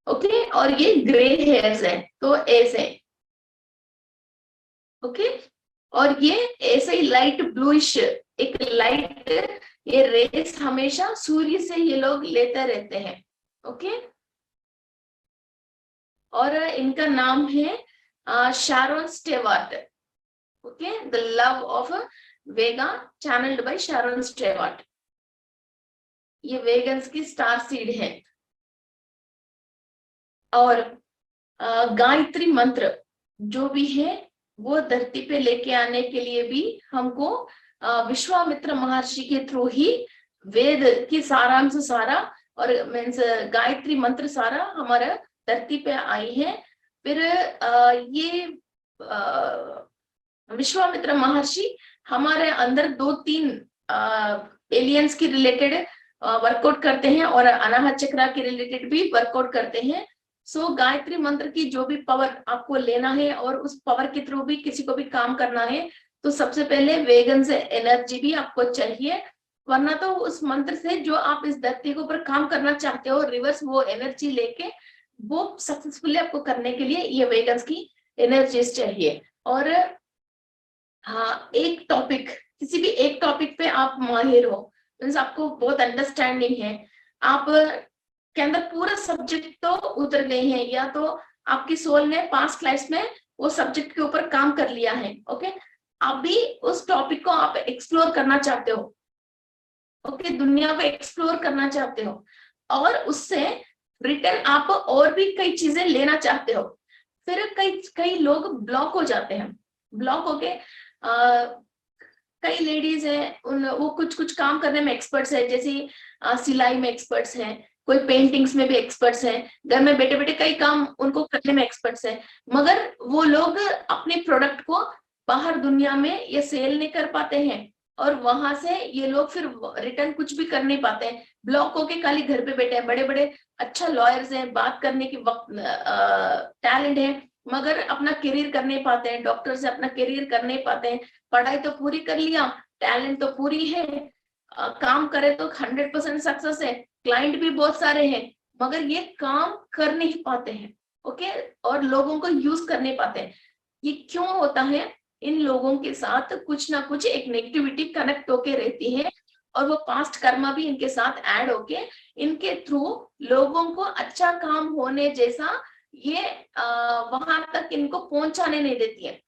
ओके, और ये ग्रे हेयर्स है, तो ऐसे ओके। और ये ऐसे ही लाइट ब्लूइश एक लाइट, ये रेस हमेशा सूर्य से ये लोग लेते रहते हैं। ओके, और इनका नाम है शारोन स्टेवार्ट। ओके, the love of Vega channelled by Sharon Stewart. ये वेगन्स की स्टार सीड है। और गायत्री मंत्र जो भी है वो धरती पे लेके आने के लिए भी हमको विश्वामित्र महर्षि के थ्रू ही वेद की सारांश सारा और मीन्स गायत्री मंत्र सारा हमारा धरती पे आई है। फिर ये विश्वामित्र महर्षि हमारे अंदर 2-3 एलियंस की रिलेटेड वर्कआउट करते हैं, और अनाहत चक्र के रिलेटेड भी वर्कआउट करते हैं। सो गायत्री मंत्र की जो भी पावर आपको लेना है और उस पावर के थ्रू भी किसी को भी काम करना है, तो सबसे पहले वेगन से एनर्जी भी आपको चाहिए, वरना तो उस मंत्र से जो आप इस धरती के ऊपर काम करना चाहते हो रिवर्स वो एनर्जी लेके वो सक्सेसफुली आपको करने के लिए ये वेगन्स की एनर्जीज चाहिए। और हाँ, एक टॉपिक, किसी भी एक टॉपिक पे आप माहिर हो, मीन्स आपको बहुत अंडरस्टैंडिंग है, आप के अंदर पूरा सब्जेक्ट तो उतर गए हैं, या तो आपकी सोल ने पास्ट लाइफ में वो सब्जेक्ट के ऊपर काम कर लिया है। ओके, अभी उस टॉपिक को आप एक्सप्लोर करना चाहते हो, ओके, दुनिया को एक्सप्लोर करना चाहते हो, और उससे रिटर्न आप और भी कई चीजें लेना चाहते हो। फिर कई लोग ब्लॉक हो जाते हैं, ब्लॉक होके कई लेडीज हैं वो कुछ काम करने में एक्सपर्ट्स है, जैसे सिलाई में एक्सपर्ट्स हैं, कोई पेंटिंग्स में भी एक्सपर्ट्स हैं, घर में बैठे बैठे कई काम उनको करने में एक्सपर्ट्स हैं, मगर वो लोग अपने प्रोडक्ट को बाहर दुनिया में ये सेल नहीं कर पाते हैं, और वहां से ये लोग फिर रिटर्न कुछ भी कर नहीं पाते हैं, ब्लॉक होके खाली घर पे बैठे हैं। बड़े बड़े अच्छा लॉयर्स हैं, बात करने की वक्त टैलेंट है, मगर अपना करियर कर नहीं पाते हैं, डॉक्टर से अपना करियर कर नहीं पाते हैं। पढ़ाई तो पूरी कर लिया, टैलेंट तो पूरी है, काम करे तो 100% सक्सेस है, क्लाइंट भी बहुत सारे हैं, मगर ये काम कर नहीं पाते हैं। ओके, और लोगों को यूज कर नहीं पाते हैं। ये क्यों होता है? इन लोगों के साथ कुछ ना कुछ एक नेगेटिविटी कनेक्ट होके रहती है, और वो पास्ट कर्मा भी इनके साथ ऐड होके इनके थ्रू लोगों को अच्छा काम होने जैसा ये वहां तक इनको पहुंचाने नहीं देती है।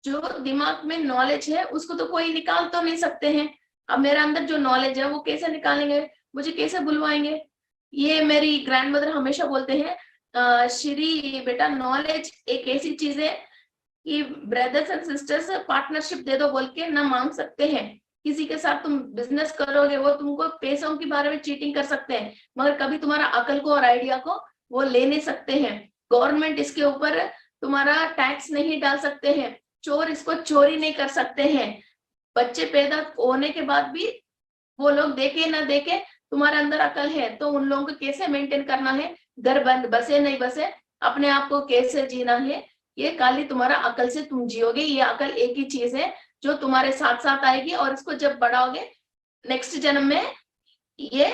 जो दिमाग में नॉलेज है उसको तो कोई निकाल तो नहीं सकते हैं, अब मेरा अंदर जो नॉलेज है वो कैसे निकालेंगे, मुझे कैसे बुलवाएंगे? ये मेरी ग्रैंडमदर हमेशा बोलते हैं, श्री बेटा नॉलेज एक ऐसी चीज है कि ब्रदर्स एंड सिस्टर्स पार्टनरशिप दे दो बोल के ना मांग सकते हैं। किसी के साथ तुम बिजनेस करोगे, वो तुमको पैसों के बारे में चीटिंग कर सकते हैं, मगर कभी तुम्हारा अकल को और आइडिया को वो ले नहीं सकते हैं। गवर्नमेंट इसके ऊपर तुम्हारा टैक्स नहीं डाल सकते हैं, चोर इसको चोरी नहीं कर सकते हैं। बच्चे पैदा होने के बाद भी वो लोग देखे ना देखे, तुम्हारे अंदर अकल है तो उन लोगों को कैसे मेंटेन करना है, घर बंद बसे नहीं बसे, अपने आप को कैसे जीना है, ये खाली तुम्हारा अकल से तुम जियोगे। ये अकल एक ही चीज है जो तुम्हारे साथ साथ आएगी, और इसको जब बढ़ाओगे नेक्स्ट जन्म में ये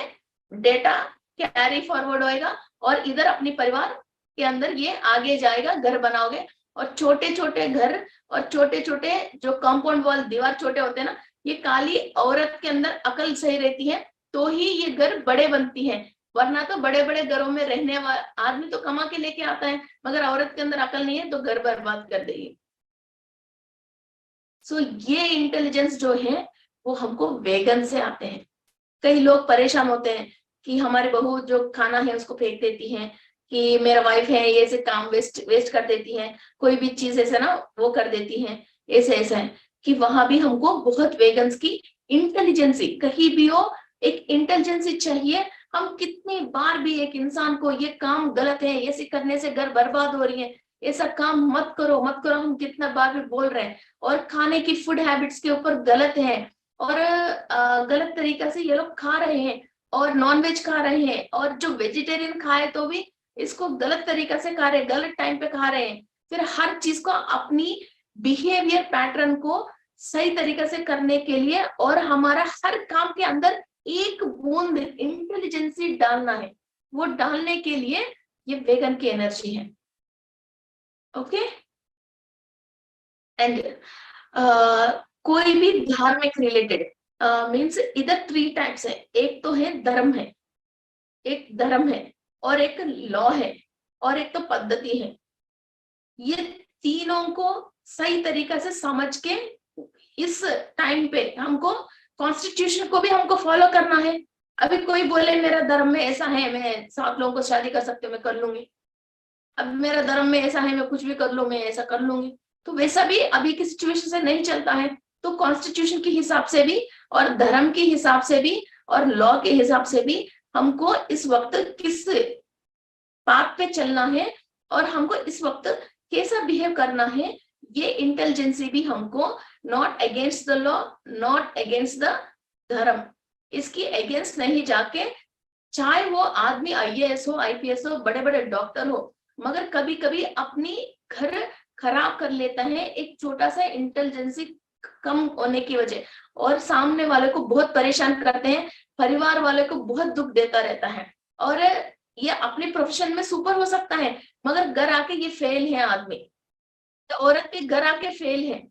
डेटा कैरी फॉरवर्ड होएगा और इधर अपनी परिवार के अंदर ये आगे जाएगा, घर बनाओगे। और छोटे छोटे घर और छोटे छोटे जो कंपाउंड वॉल दीवार छोटे होते हैं ना, ये काली औरत के अंदर अकल सही रहती है तो ही ये घर बड़े बनती हैं, वरना तो बड़े बड़े घरों में रहने वाला आदमी तो कमा के लेके आता है, मगर औरत के अंदर अकल नहीं है तो घर बर्बाद कर देगी। सो ये इंटेलिजेंस जो है वो हमको वेगन से आते हैं। कई लोग परेशान होते हैं कि हमारी बहू जो खाना है उसको फेंक देती है, कि मेरा वाइफ है ये ऐसे काम वेस्ट कर देती है, कोई भी चीज ऐसे ना वो कर देती है, ऐसे ऐसा है कि वहां भी हमको बहुत वेगन्स की इंटेलिजेंसी, कहीं भी हो एक इंटेलिजेंसी चाहिए। हम कितनी बार भी एक इंसान को ये काम गलत है, ऐसे करने से घर बर्बाद हो रही है, ऐसा काम मत करो मत करो, हम कितना बार भी बोल रहे हैं। और खाने की फूड हैबिट्स के ऊपर गलत है और गलत तरीका से ये लोग खा रहे हैं और नॉनवेज खा रहे हैं, और जो वेजिटेरियन खाए तो भी इसको गलत तरीका से खा रहे हैं, गलत टाइम पे खा रहे हैं। फिर हर चीज को अपनी बिहेवियर पैटर्न को सही तरीके से करने के लिए और हमारा हर काम के अंदर एक बूंद इंटेलिजेंसी डालना है, वो डालने के लिए ये वेगन की एनर्जी है। ओके एंड कोई भी धार्मिक रिलेटेड मीन्स इधर 3 टाइप्स है, एक तो है धर्म है, एक धर्म है और एक लॉ है और एक तो पद्धति है। ये तीनों को सही तरीका से समझ के इस टाइम पे हमको कॉन्स्टिट्यूशन को भी हमको फॉलो करना है। अभी कोई बोले मेरा धर्म में ऐसा है मैं 7 लोगों को शादी कर सकती हूँ, मैं कर लूंगी। अब मेरा धर्म में ऐसा है मैं कुछ भी कर लूं, मैं ऐसा कर लूंगी, तो वैसा भी अभी की सिचुएशन से नहीं चलता है। तो कॉन्स्टिट्यूशन के हिसाब से भी और धर्म के हिसाब से भी और लॉ के हिसाब से भी हमको इस वक्त किस पाथ पे चलना है और हमको इस वक्त कैसा बिहेव करना है, ये इंटेलिजेंसी भी हमको not against the law, not against the धर्म, इसकी अगेंस्ट नहीं जाके, चाहे वो आदमी IAS हो, IPS हो, बड़े बड़े डॉक्टर हो, मगर कभी कभी अपनी घर खराब कर लेता है एक छोटा सा इंटेलिजेंसी कम होने की वजह, और सामने वाले को बहुत परेशान करते हैं, परिवार वाले को बहुत दुख देता रहता है। और ये अपने प्रोफेशन में सुपर हो सकता है मगर घर आके ये फेल है आदमी, तो औरत के घर आके फेल है।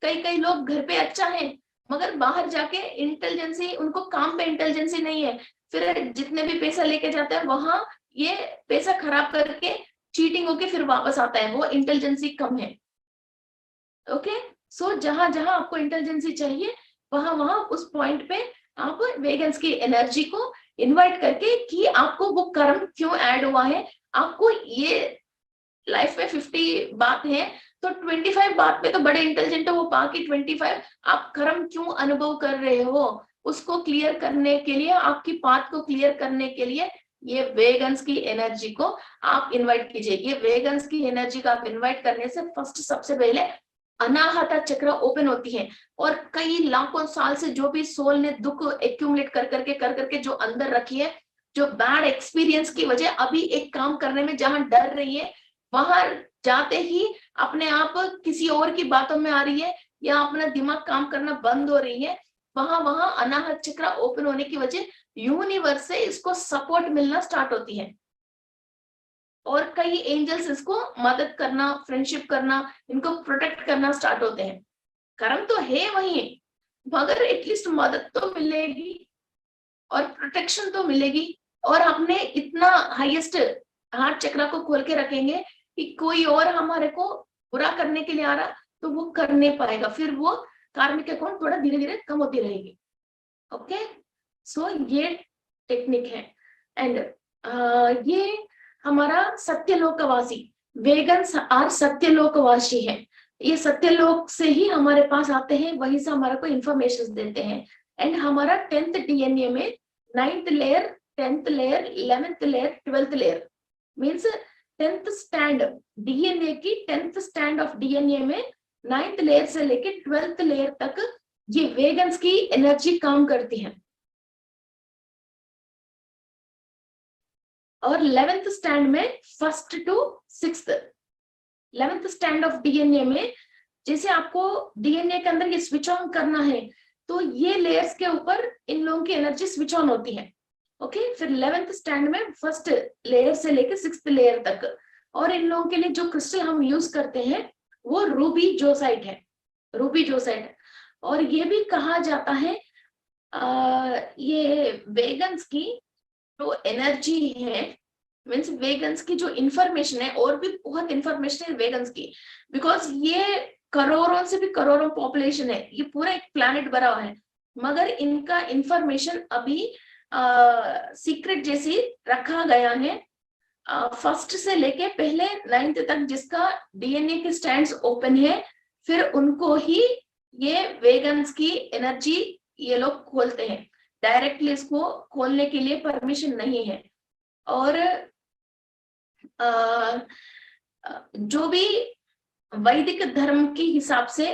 कई लोग घर पे अच्छा है मगर बाहर जाके इंटेलिजेंसी, उनको काम पे इंटेलिजेंसी नहीं है, फिर जितने भी पैसा लेके जाते हैं वहां ये पैसा खराब करके चीटिंग होके फिर वापस आता है, वो इंटेलिजेंसी कम है। ओके सो जहां जहां आपको इंटेलिजेंसी चाहिए वहां वहां उस पॉइंट पे आप वेगन्स की एनर्जी को इनवाइट करके कि आपको वो कर्म क्यों ऐड हुआ है, आपको ये लाइफ में 50 बात है तो 25 बात में तो बड़े इंटेलिजेंट हो, वो बाकी 25 आप कर्म क्यों अनुभव कर रहे हो उसको क्लियर करने के लिए, आपकी पाथ को क्लियर करने के लिए ये वेगन्स की एनर्जी को आप इनवाइट कीजिए। ये वेगन्स की एनर्जी को आप इनवाइट करने से फर्स्ट सबसे पहले अनाहता चक्र ओपन होती है, और कई लाखों साल से जो भी सोल ने दुख एक्यूमुलेट कर करके जो अंदर रखी है, जो बैड एक्सपीरियंस की वजह अभी एक काम करने में जहां डर रही है, वहां जाते ही अपने आप किसी और की बातों में आ रही है या अपना दिमाग काम करना बंद हो रही है, वहां अनाहत चक्र ओपन होने की वजह यूनिवर्स से इसको सपोर्ट मिलना स्टार्ट होती है, और कई एंजल्स इसको मदद करना, फ्रेंडशिप करना, इनको प्रोटेक्ट करना स्टार्ट होते हैं। कर्म तो है वही, मगर एटलीस्ट मदद तो मिलेगी और प्रोटेक्शन तो मिलेगी, और अपने इतना हाईएस्ट हार्ट चक्र को खोल के रखेंगे कि कोई और हमारे को बुरा करने के लिए आ रहा तो वो कर नहीं पाएगा, फिर वो कार्मिक अकाउंट थोड़ा धीरे धीरे कम होती रहेगी। ओके, सो ये टेक्निक है। एंड ये हमारा सत्यलोकवासी, वेगन्स आर सत्यलोकवासी है। ये सत्यलोक से ही हमारे पास आते हैं, वहीं से हमारे को इंफॉर्मेशन देते हैं। एंड हमारा 10th डीएनए में 9th layer, 10th layer, 11th layer, 12th layer means 10th stand DNA की 10th स्टैंड ऑफ डीएनए में 9th लेयर से लेके 12th लेयर तक ये वेगन्स की एनर्जी काम करती है। और 11th स्टैंड में 1st to 6th, 11th stand of DNA में जैसे आपको डीएनए के अंदर ये स्विच ऑन करना है, तो ये लेयर्स के ऊपर इन लोगों की एनर्जी स्विच ऑन होती है। ओके, फिर 11th स्टैंड में 1st लेयर से लेकर 6th लेयर तक। और इन लोगों के लिए जो क्रिस्टल हम यूज करते हैं वो रूबी जोसाइट है, रूबी जोसाइट। और ये भी कहा जाता है ये वेगन्स की जो एनर्जी है, मीन्स वेगन्स की जो इंफॉर्मेशन है, और भी बहुत इंफॉर्मेशन है वेगन्स की, बिकॉज ये करोड़ों से भी करोड़ों पॉपुलेशन है, ये पूरा एक प्लैनेट भरा हुआ है, मगर इनका इंफॉर्मेशन अभी सीक्रेट जैसी रखा गया है। 1st से लेके पहले 9th तक जिसका डीएनए के स्टैंड्स ओपन है, फिर उनको ही ये वेगन्स की एनर्जी ये लोग खोलते हैं। डायरेक्टली इसको खोलने के लिए परमिशन नहीं है। और जो भी वैदिक धर्म के हिसाब से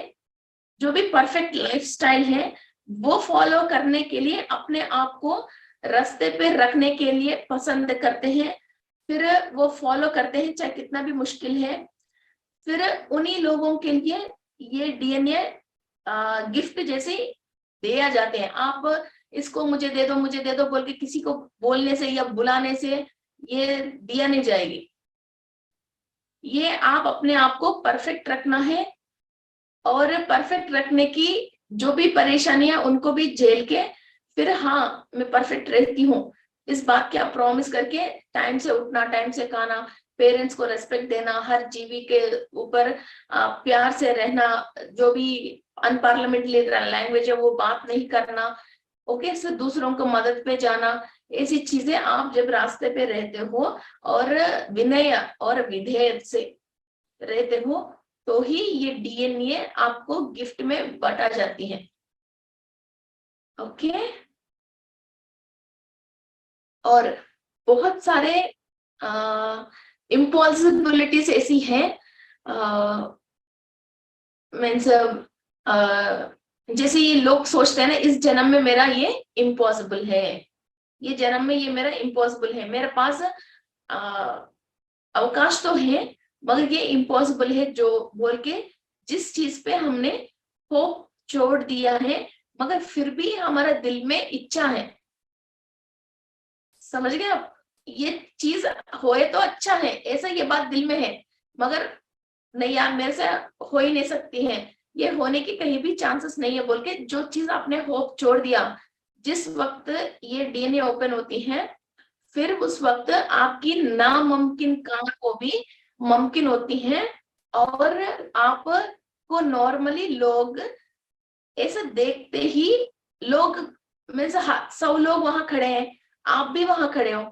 जो भी परफेक्ट लाइफस्टाइल है वो फॉलो करने के लिए अपने आप को रास्ते पे रखने के लिए पसंद करते हैं, फिर वो फॉलो करते हैं चाहे कितना भी मुश्किल है। फिर उन्हीं लोगों के लिए ये डीएनए गिफ्ट जैसे दिया जाते हैं। आप इसको मुझे दे दो, मुझे दे दो बोल के किसी को बोलने से या बुलाने से ये दिया नहीं जाएगी। ये आप अपने आप को परफेक्ट रखना है, और परफेक्ट रखने की जो भी परेशानियां उनको भी झेल के फिर हाँ मैं परफेक्ट रहती हूँ इस बात की आप प्रॉमिस करके टाइम से उठना, टाइम से खाना, पेरेंट्स को रेस्पेक्ट देना, हर जीवी के ऊपर प्यार से रहना, जो भी अनपार्लियामेंटरी लैंग्वेज है वो बात नहीं करना, ओके, सिर्फ दूसरों को मदद पे जाना। ऐसी चीजें आप जब रास्ते पे रहते हो और विनय और विधेय से रहते हो तो ही ये डीएनए आपको गिफ्ट में बांटा जाती है। ओके, और बहुत सारे इम्पॉसिबिलिटीज ऐसी हैं, मीन्स जैसे ये लोग सोचते हैं ना इस जन्म में मेरा ये इम्पॉसिबल है, ये जन्म में ये मेरा इम्पॉसिबल है, मेरे पास अवकाश तो है मगर ये इम्पॉसिबल है जो बोल के जिस चीज पे हमने होप छोड़ दिया है, मगर फिर भी हमारा दिल में इच्छा है। समझ गए आप, ये चीज होए तो अच्छा है, ऐसा ये बात दिल में है, मगर नहीं यार मेरे से हो ही नहीं सकती है, ये होने की कहीं भी चांसेस नहीं है बोल के जो चीज आपने होप छोड़ दिया, जिस वक्त ये डीएनए ओपन होती है फिर उस वक्त आपकी नामुमकिन काम को भी मुमकिन होती है। और आपको नॉर्मली लोग ऐसे देखते ही लोग में से 100 लोग वहां खड़े हैं, आप भी वहां खड़े हो,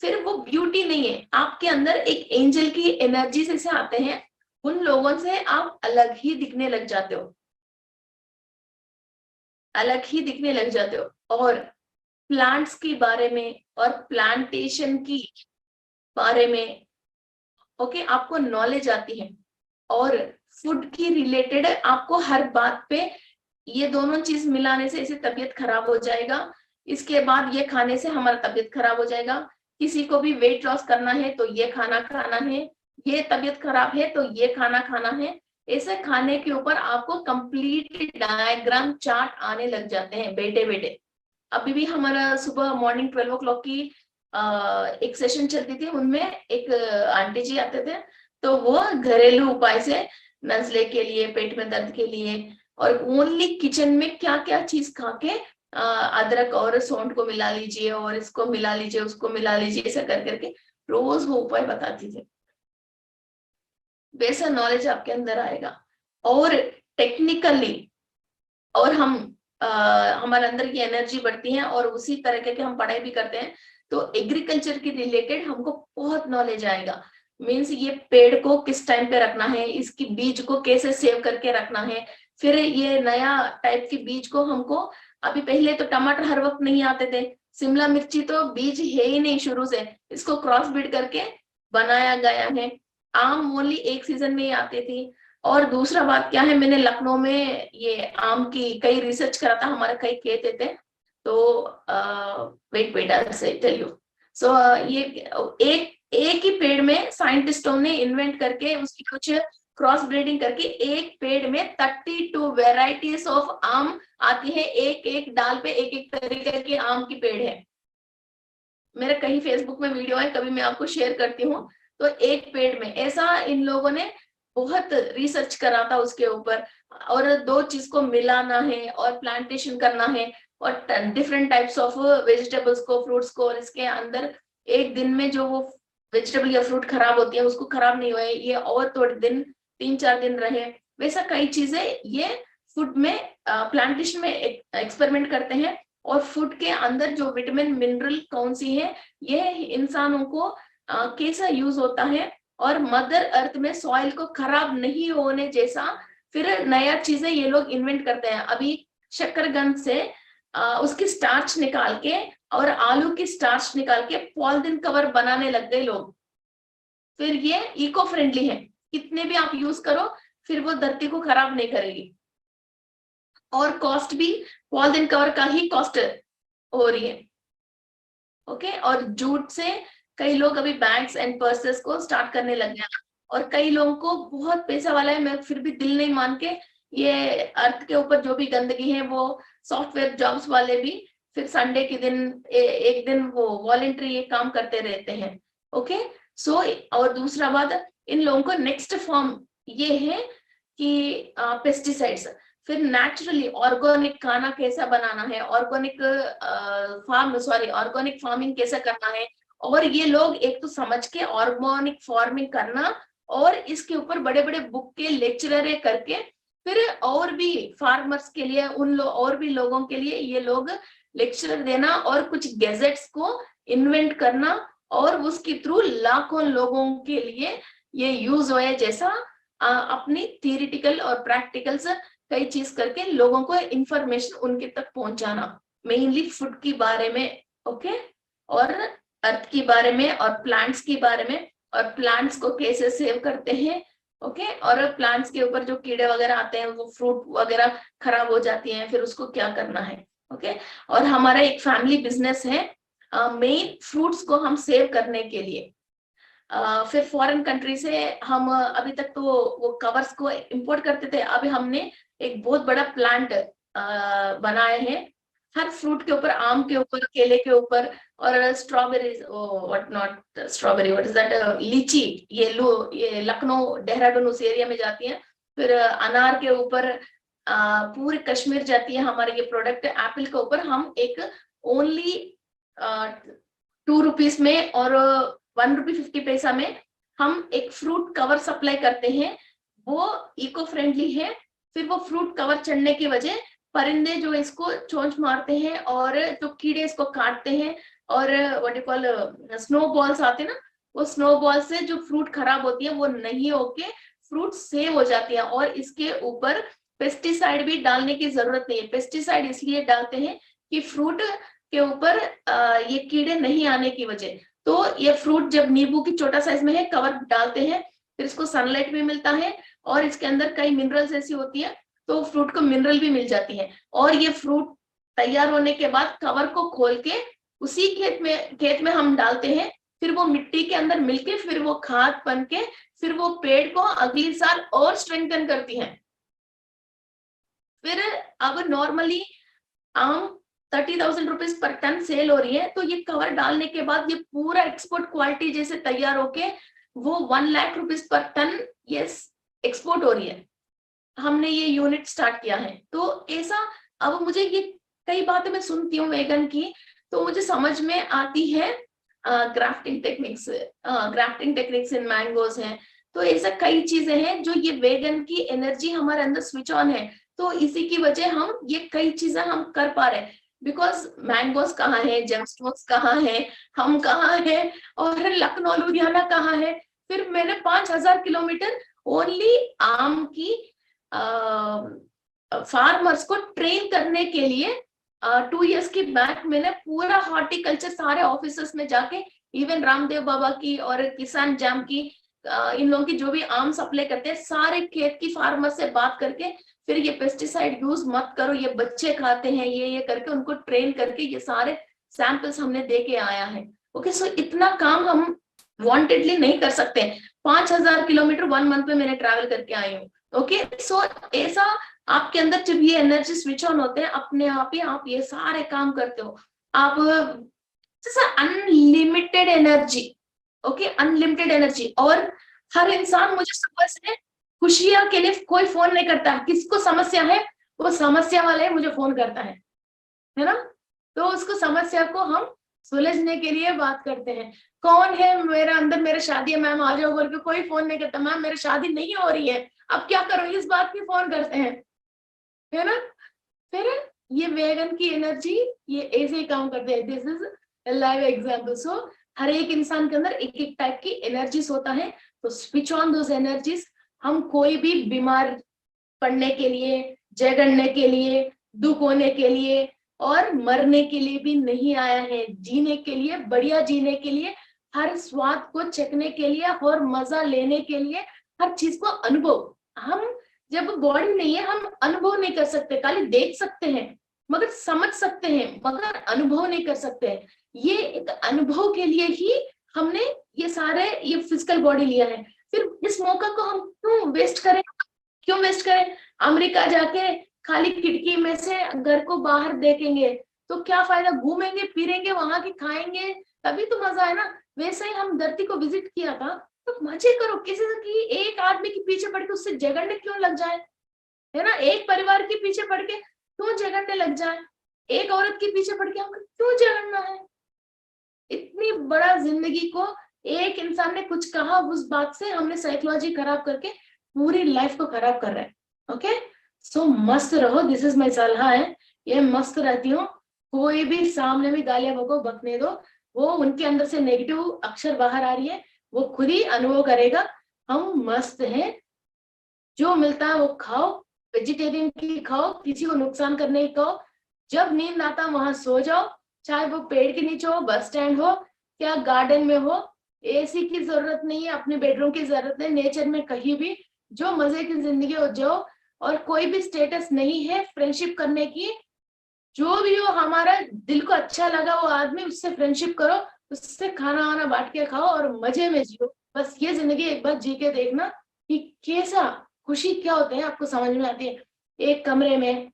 फिर वो ब्यूटी नहीं है, आपके अंदर एक एंजल की एनर्जी से आते हैं, उन लोगों से आप अलग ही दिखने लग जाते हो, अलग ही दिखने लग जाते हो। और प्लांट्स के बारे में और प्लांटेशन की बारे में ओके आपको नॉलेज आती है, और फूड की रिलेटेड आपको हर बात पे ये दोनों चीज मिलाने से इसे तबीयत खराब हो जाएगा, इसके बाद ये खाने से हमारा तबीयत खराब हो जाएगा, किसी को भी वेट लॉस करना है तो ये खाना खाना है, ये तबीयत खराब है तो ये खाना खाना है, ऐसे खाने के ऊपर आपको कंप्लीट डायग्राम चार्ट आने लग जाते हैं बैठे बैठे। अभी भी हमारा सुबह मॉर्निंग 12 o'clock की एक सेशन चलती थी, उनमें एक आंटी जी आते थे, तो वो घरेलू उपाय से नजले के लिए, पेट में दर्द के लिए, और ओनली किचन में क्या क्या चीज खा के अदरक और सौंठ को मिला लीजिए और इसको मिला लीजिए उसको मिला लीजिए, ऐसा कर करके रोज वो उपाय बताती थी। वैसा नॉलेज आपके अंदर आएगा। और टेक्निकली और हम हमारे अंदर की एनर्जी बढ़ती है और उसी तरह के हम पढ़ाई भी करते हैं, तो एग्रीकल्चर के रिलेटेड हमको बहुत नॉलेज आएगा। मीन्स ये पेड़ को किस टाइम पे रखना है, इसकी बीज को कैसे सेव करके रखना है, फिर ये नया टाइप के बीज को हमको, अभी पहले तो टमाटर हर वक्त नहीं आते थे, शिमला मिर्ची तो बीज है ही नहीं शुरू से, इसको क्रॉस ब्रीड करके बनाया गया है। आम ओनली एक सीजन में ही आती थी। और दूसरा बात क्या है, मैंने लखनऊ में ये आम की कई रिसर्च करा था, हमारे कई खेत थे, तो वेट से टेल यू। सो ये एक ही पेड़ में साइंटिस्टों ने इन्वेंट करके उसकी कुछ क्रॉस ब्रीडिंग करके एक पेड़ में 32 वेराइटीज ऑफ आम आती है, एक एक डाल पे एक एक तरीके की आम की पेड़ है। मेरे कहीं फेसबुक में वीडियो है, कभी मैं आपको शेयर करती हूँ। तो एक पेड़ में ऐसा इन लोगों ने बहुत रिसर्च करा था उसके ऊपर, और दो चीज को मिलाना है और प्लांटेशन करना है और डिफरेंट टाइप्स ऑफ वेजिटेबल्स को, फ्रूट्स को, और इसके अंदर एक दिन में जो वो वेजिटेबल या फ्रूट खराब होती है उसको खराब नहीं हुए, ये और थोड़े दिन 3-4 दिन रहे, वैसा कई चीजें ये फूड में प्लांटेशन में एक्सपेरिमेंट करते हैं। और फूड के अंदर जो विटामिन मिनरल कौन सी है, ये इंसानों को कैसा यूज होता है, और मदर अर्थ में सॉइल को खराब नहीं होने जैसा फिर नया चीजें ये लोग इन्वेंट करते हैं। अभी शकरकंद से उसकी स्टार्च निकाल के और आलू की स्टार्च निकाल के पॉलिथीन कवर बनाने लग गए लोग। फिर ये इको फ्रेंडली है, कितने भी आप यूज करो फिर वो धरती को खराब नहीं करेगी, और कॉस्ट भी पॉलिथीन कवर का ही कॉस्ट हो रही है। ओके, और जूट से कई लोग अभी बैग्स एंड पर्सेस को स्टार्ट करने लग गए, और कई लोगों को बहुत पैसा वाला है, मैं फिर भी दिल नहीं मान के, ये अर्थ के ऊपर जो भी गंदगी है वो सॉफ्टवेयर जॉब्स वाले भी फिर संडे के दिन एक दिन वो वॉलंटरी ये काम करते रहते हैं। ओके, सो और दूसरा बात, इन लोगों को नेक्स्ट फॉर्म ये है कि पेस्टिसाइड्स, फिर नेचुरली ऑर्गेनिक खाना कैसा बनाना है, ऑर्गेनिक ऑर्गेनिक फार्मिंग कैसा करना है, और ये लोग एक तो समझ के ऑर्गेनिक फार्मिंग करना, और इसके ऊपर बड़े बड़े बुक के लेक्चर करके फिर और भी फार्मर्स के लिए और भी लोगों के लिए ये लोग लेक्चर देना, और कुछ गैजेट्स को इन्वेंट करना, और उसके थ्रू लाखों लोगों के लिए ये यूज होए, जैसा अपनी थियरिटिकल और प्रैक्टिकल्स कई चीज करके लोगों को इंफॉर्मेशन उनके तक पहुंचाना, मेनली फूड के बारे में। ओके, और अर्थ के बारे में और प्लांट्स के बारे में, और प्लांट्स को कैसे सेव करते हैं। ओके, और प्लांट्स के ऊपर जो कीड़े वगैरह आते हैं, वो फ्रूट वगैरह खराब हो जाती हैं, फिर उसको क्या करना है। ओके, और हमारा एक फैमिली बिजनेस है मेन फ्रूट्स को हम सेव करने के लिए। फिर फॉरेन कंट्री से हम अभी तक तो वो कवर्स को इंपोर्ट करते थे, अभी हमने एक बहुत बड़ा प्लांट बनाए हैं, हर फ्रूट के ऊपर, आम के ऊपर, केले के ऊपर, और strawberries, what not strawberry, what is that, लीची, ये लखनऊ देहरादून उस एरिया में जाती है। फिर अनार के ऊपर पूरे कश्मीर जाती है हमारे ये प्रोडक्ट। एप्पल के ऊपर हम एक ओनली 2 रुपीज में और 1 रुपी 50 पैसा में हम एक फ्रूट कवर सप्लाई करते हैं, वो इको फ्रेंडली है। फिर वो फ्रूट कवर चढ़ने की वजह परिंदे जो इसको चोंच मारते हैं और जो कीड़े इसको काटते हैं, और what you call snow balls आते हैं ना, वो स्नो बॉल से जो फ्रूट खराब होती है वो नहीं होके फ्रूट सेव हो जाती है। और इसके ऊपर पेस्टिसाइड भी डालने की जरूरत नहीं है। पेस्टिसाइड इसलिए डालते हैं कि फ्रूट के ऊपर ये कीड़े नहीं आने की वजह। तो ये फ्रूट जब नींबू की छोटा साइज में है, कवर डालते हैं, फिर इसको सनलाइट भी मिलता है, और इसके अंदर कई मिनरल्स ऐसी होती है, तो फ्रूट को मिनरल भी मिल जाती है। और ये फ्रूट तैयार होने के बाद कवर को खोल के उसी खेत में हम डालते हैं, फिर वो मिट्टी के अंदर मिलके फिर वो खाद बन के फिर वो पेड़ को अगले साल और स्ट्रेंथन करती है। फिर अब नॉर्मली आम 30,000 रुपीज पर टन सेल हो रही है, तो ये कवर डालने के बाद ये पूरा एक्सपोर्ट क्वालिटी जैसे तैयार होके वो 1 लाख रुपीज पर टन ये एक्सपोर्ट हो रही है। हमने ये यूनिट स्टार्ट किया है। तो ऐसा अब मुझे ये कई बातें मैं सुनती हूँ वेगन की, तो मुझे समझ में आती है ग्राफ्टिंग टेक्निक्स इन मैंगोज हैं। तो ऐसा कई चीजें हैं जो ये वेगन की एनर्जी हमारे अंदर स्विच ऑन है। तो इसी की वजह हम ये कई चीजें हम कर पा रहे हैं, बिकॉज मैंगोस कहाँ है, जेमस्टोन्स कहाँ है, हम कहाँ है, और लखनऊ लुधियाना कहाँ है। फिर मैंने 5000 किलोमीटर ओनली आम की फार्मर्स को ट्रेन करने के लिए 2 years की बैक मैंने पूरा हॉर्टिकल्चर सारे ऑफिसर्स में जाके, इवन रामदेव बाबा की और किसान जैम की, इन लोगों की जो भी आम सप्लाई करते हैं, सारे खेत की फार्मर से बात करके, फिर ये पेस्टिसाइड यूज मत करो, ये बच्चे खाते हैं, ये करके उनको ट्रेन करके ये सारे सैंपल्स हमने दे के आया है। ओके, सो इतना काम हम वांटेडली नहीं कर सकते। 5000 किलोमीटर 1 month में मैंने ट्रैवल करके आई हूँ। ओके, सो ऐसा आपके अंदर जब ये एनर्जी स्विच ऑन होते हैं, अपने आप ही आप ये सारे काम करते हो। आप जैसा unlimited energy, okay, unlimited energy. और हर इंसान मुझे सुबह से खुशियां के लिए कोई फोन नहीं करता, किसको समस्या है वो समस्या वाले मुझे फोन करता है ना, तो उसको समस्या को हम सुलझने के लिए बात करते हैं। कौन है मेरा अंदर, मेरा शादी है मैम आ जाओ बोल के कोई फोन नहीं करता, मैम मेरी शादी नहीं हो रही है, अब क्या करो, इस बात की फोन करते हैं, है ना। फिर ये वेगन की एनर्जी ये ऐसे ही काम करते हैं। This is live example. So हर एक इंसान के अंदर एक एक टाइप की एनर्जीज होता है, तो स्विच ऑन दोस एनर्जीज। हम कोई भी बीमार पड़ने के लिए, झगड़ने के लिए, दुख होने के लिए और मरने के लिए भी नहीं आया है, जीने के लिए, बढ़िया जीने के लिए, हर स्वाद को चखने के लिए और मजा लेने के लिए, हर चीज को अनुभव। हम जब बॉडी नहीं है हम अनुभव नहीं कर सकते, खाली देख सकते हैं मगर समझ सकते हैं मगर अनुभव नहीं कर सकते हैं। ये एक अनुभव के लिए ही हमने ये सारे ये फिजिकल बॉडी लिया है। फिर इस मौका को हम क्यों वेस्ट करें, क्यों वेस्ट करें। अमेरिका जाके खाली खिड़की में से घर को बाहर देखेंगे तो क्या फायदा, घूमेंगे फिरेंगे वहां की खाएंगे तभी तो मजा है ना। वैसे ही हम धरती को विजिट किया था तो मजे करो, किसी से की एक आदमी के पीछे पड़ के उससे झगड़ने क्यों लग जाए, है ना। एक परिवार के पीछे पड़ के क्यों झगड़ने लग जाए, एक औरत के पीछे पड़ के हमको क्यों झगड़ना है। इतनी बड़ा जिंदगी को एक इंसान ने कुछ कहा, उस बात से हमने साइकोलॉजी खराब करके पूरी लाइफ को खराब कर रहे हैं। ओके, सो मस्त रहो, दिस इज माई सलाह है, ये मस्त रहती हूँ। कोई भी सामने भी गालियां बको, बकने दो, वो उनके अंदर से नेगेटिव अक्षर बाहर आ रही है, वो खुद ही अनुभव करेगा। हम मस्त हैं, जो मिलता है वो खाओ, वेजिटेरियन की खाओ, किसी को नुकसान करने की खाओ, जब नींद आता वहां सो जाओ, चाहे वो पेड़ के नीचे हो, बस स्टैंड हो, क्या गार्डन में हो। एसी की जरूरत नहीं है, अपने बेडरूम की जरूरत है, नेचर में कहीं भी जो मजे की जिंदगी हो जाओ। और कोई भी स्टेटस नहीं है फ्रेंडशिप करने की, जो भी हो हमारा दिल को अच्छा लगा वो आदमी, उससे फ्रेंडशिप करो, उससे खाना वाना बांट के खाओ और मजे में जियो। बस ये जिंदगी एक बार जी के देखना कि कैसा खुशी क्या होते हैं, आपको समझ में आती है। एक कमरे में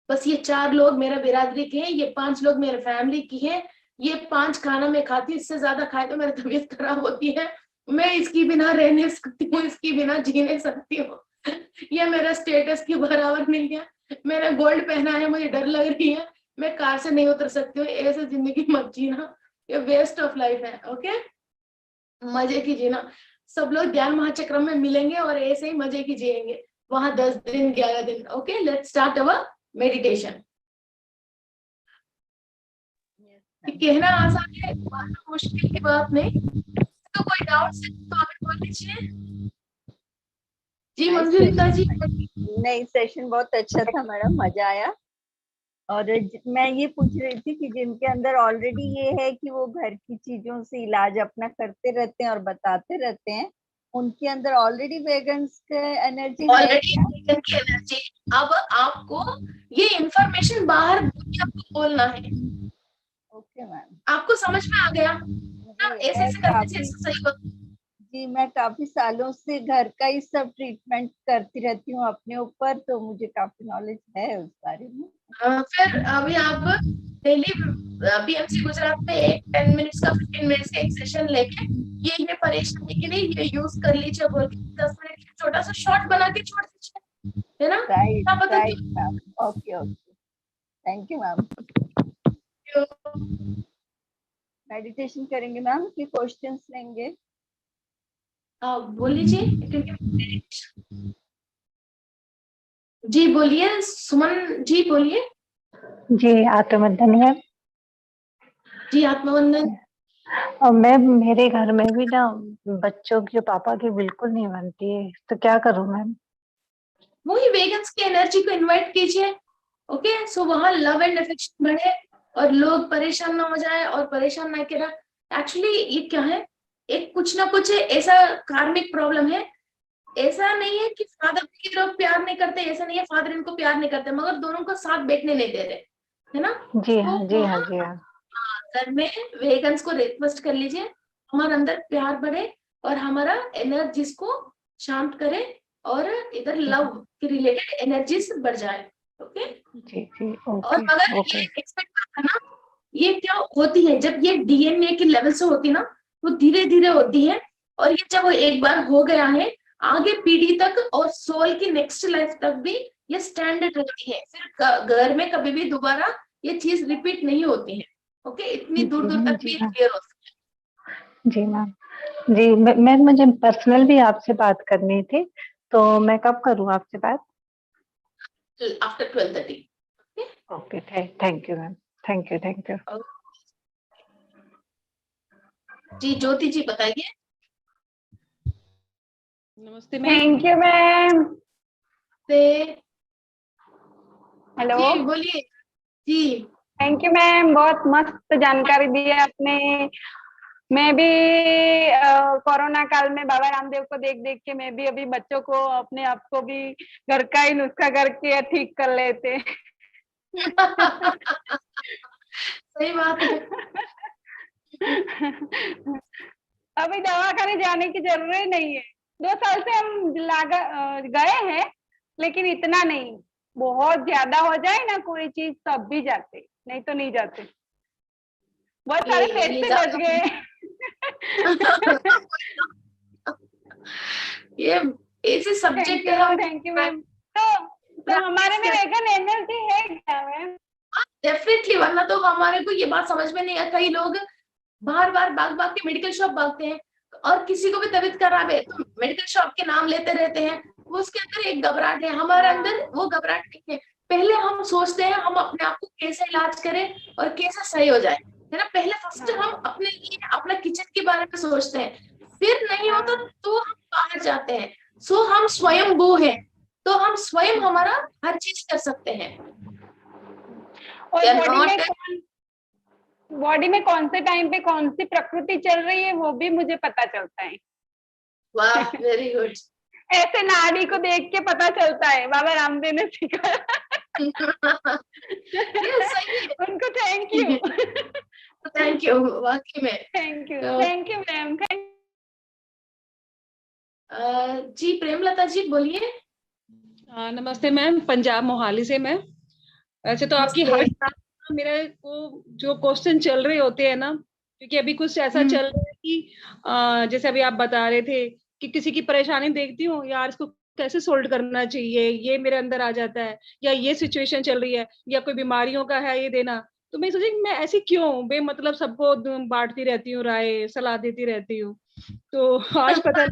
बस ये 4 लोग मेरा बिरादरी के हैं, ये 5 लोग मेरे फैमिली की हैं, ये 5 खाना मैं खाती हूँ, इससे ज्यादा खाए तो मेरी तबीयत खराब होती है, मैं इसकी बिना रह नहीं सकती हूँ, इसकी बिना जी नहीं सकती हूँ। ये मेरा स्टेटस की बराबर नहीं है, मैंने गोल्ड पहना है मुझे डर लग रही है, मैं कार से नहीं उतर सकती हूँ, ऐसे जिंदगी मत जीना, ये वेस्ट ऑफ लाइफ है। ओके, मजे की जीना। सब लोग ध्यान महाचक्र में मिलेंगे और ऐसे ही मजे की जिएंगे वहां 10 दिन 11 दिन। Okay, let's start our meditation. कहना आसान है, मुश्किल की बात नहीं। तो कोई डाउट है तो आप बोल लीजिए। जी मंजूरिता जी। नहीं, सेशन बहुत अच्छा था मैडम, मजा आया। और मैं ये पूछ रही थी कि जिनके अंदर ऑलरेडी ये है कि वो घर की चीजों से इलाज अपना करते रहते हैं और बताते रहते हैं, उनके अंदर ऑलरेडी वेगन्स के एनर्जी है ऑलरेडी क्या? वेगन की एनर्जी। अब आपको ये इंफॉर्मेशन बाहर दुनिया को बोलना है। Okay ma'am. आपको समझ में आ गया ऐसे ऐसे करने से सही होता। जी, मैं काफी सालों से घर का ही सब ट्रीटमेंट करती रहती हूँ अपने ऊपर, तो मुझे काफी नॉलेज है उस बारे में। फिर अभी आप डेली बीएमसी गुजरात में एक 10 मिनट्स का 15 मिनट्स का एक सेशन लेके ये इन्हें परेशानी के लिए ये यूज कर लीजिए, बोल के 10 मिनट का छोटा सा शॉर्ट बना के छोड़ दीजिए, है ना। राइट क्या पता right ma'am. Okay okay, thank you ma'am. Meditation करेंगे मैम कि क्वेश्चंस लेंगे? बोल लीजिए क्योंकि जी बोलिए सुमन जी, बोलिए। जी आत्मवंदन है। जी आत्मवंदन। और मैं मेरे घर में भी ना बच्चों के पापा की बिल्कुल नहीं बनती है, तो क्या करूं मैम? वही वेगन्स की एनर्जी को इनवाइट कीजिए। ओके, सो वहां लव एंड अफेक्शन बढ़े और लोग परेशान ना हो जाए, और परेशान ना करा। एक्चुअली ये क्या है, एक कुछ ना कुछ ऐसा कार्मिक प्रॉब्लम है। ऐसा नहीं है कि फादर की लोग प्यार नहीं करते, ऐसा नहीं है फादर इनको प्यार नहीं करते, मगर दोनों को साथ बैठने नहीं दे रहे, है ना। जी तो हाँ, जी हाँ, वहाँ जी हाँ। घर में वेगन्स को रिक्वेस्ट कर लीजिए, हमारे अंदर प्यार बढ़े और हमारा एनर्जीज को शांत करे, और इधर लव के रिलेटेड एनर्जीज बढ़ जाए। ओके। जी जी, और ओके मगर ओके। ये एक्सपेक्ट करना, ये क्या होती है जब ये डीएनए के लेवल से होती है ना, वो धीरे धीरे होती है, और ये जब वो एक बार हो गया है, आगे पीढ़ी तक और सोल की नेक्स्ट लाइफ तक भी ये स्टैंडर्ड रहती है। फिर घर में कभी भी दोबारा ये चीज रिपीट नहीं होती है। ओके, इतनी दूर दूर तक भी जी हाँ, क्लियर होती जी मैम। जी मैं मुझे पर्सनल भी आपसे बात करनी थी, तो मैं कब करूँ आपसे बात? है after 12:30। Okay, thank you ma'am, thank you, thank you. जी ज्योति जी बताइए। नमस्ते मैम। Thank you ma'am. से हेलो, जी बोलिए। जी थैंक यू मैम, बहुत मस्त जानकारी दी है आपने। मैं भी कोरोना काल में बाबा रामदेव को देख देख के मैं भी अभी बच्चों को अपने आप को भी घर का ही नुस्खा करके ठीक कर लेते। सही बात है। अभी दवाखाने जाने की जरूरत नहीं है। 2 साल से हम गए हैं, लेकिन इतना नहीं। बहुत ज्यादा हो जाए ना कोई चीज तब भी जाते, नहीं तो नहीं जाते। बहुत सारे पेट से बच गए। ये ऐसे सब्जेक्ट हम थैंक यू मैम। तो हमारे में वेगन एनर्जी है क्या मैम? डेफिनेटली, वरना तो हमारे को ये बात समझ में नहीं आता। कई लोग बार बार भाग भाग के मेडिकल शॉप भागते हैं, और किसी को भी तबीयत खराब है तो मेडिकल शॉप के नाम लेते रहते हैं। वो उसके अंदर एक घबराहट है, हमारे अंदर वो घबराहट नहीं है। पहले हम सोचते हैं हम अपने आप को कैसे इलाज करें और कैसे सही हो जाए, है ना। पहले फर्स्ट हम अपने लिए अपना किचन के बारे में सोचते हैं, फिर नहीं होता तो हम बाहर जाते हैं। सो हम स्वयं वो है, तो हम स्वयं हमारा हर चीज कर सकते हैं। और बॉडी में कौन से टाइम पे कौन सी प्रकृति चल रही है वो भी मुझे पता चलता है। वाह, वेरी गुड। ऐसे नाड़ी को देख के पता चलता है, बाबा रामदेव ने सिखाया। ये सही है। उनको थैंक यू। थैंक यू, वाकई में। Thank you ma'am. जी प्रेमलता जी बोलिए। नमस्ते मैम, पंजाब मोहाली से मैं। वैसे तो आपकी हर मेरे को जो क्वेश्चन चल रहे होते हैं ना, क्योंकि अभी कुछ ऐसा चल रहा है कि जैसे अभी आप बता रहे थे कि किसी की परेशानी देखती हूँ, यार इसको कैसे सोल्व करना चाहिए, ये मेरे अंदर आ जाता है, या ये सिचुएशन चल रही है, या कोई बीमारियों का है ये देना। तो मैं सोची मैं ऐसी क्यों बेमतलब सबको बांटती रहती हूँ, राय सलाह देती रहती हूँ। तो आज पता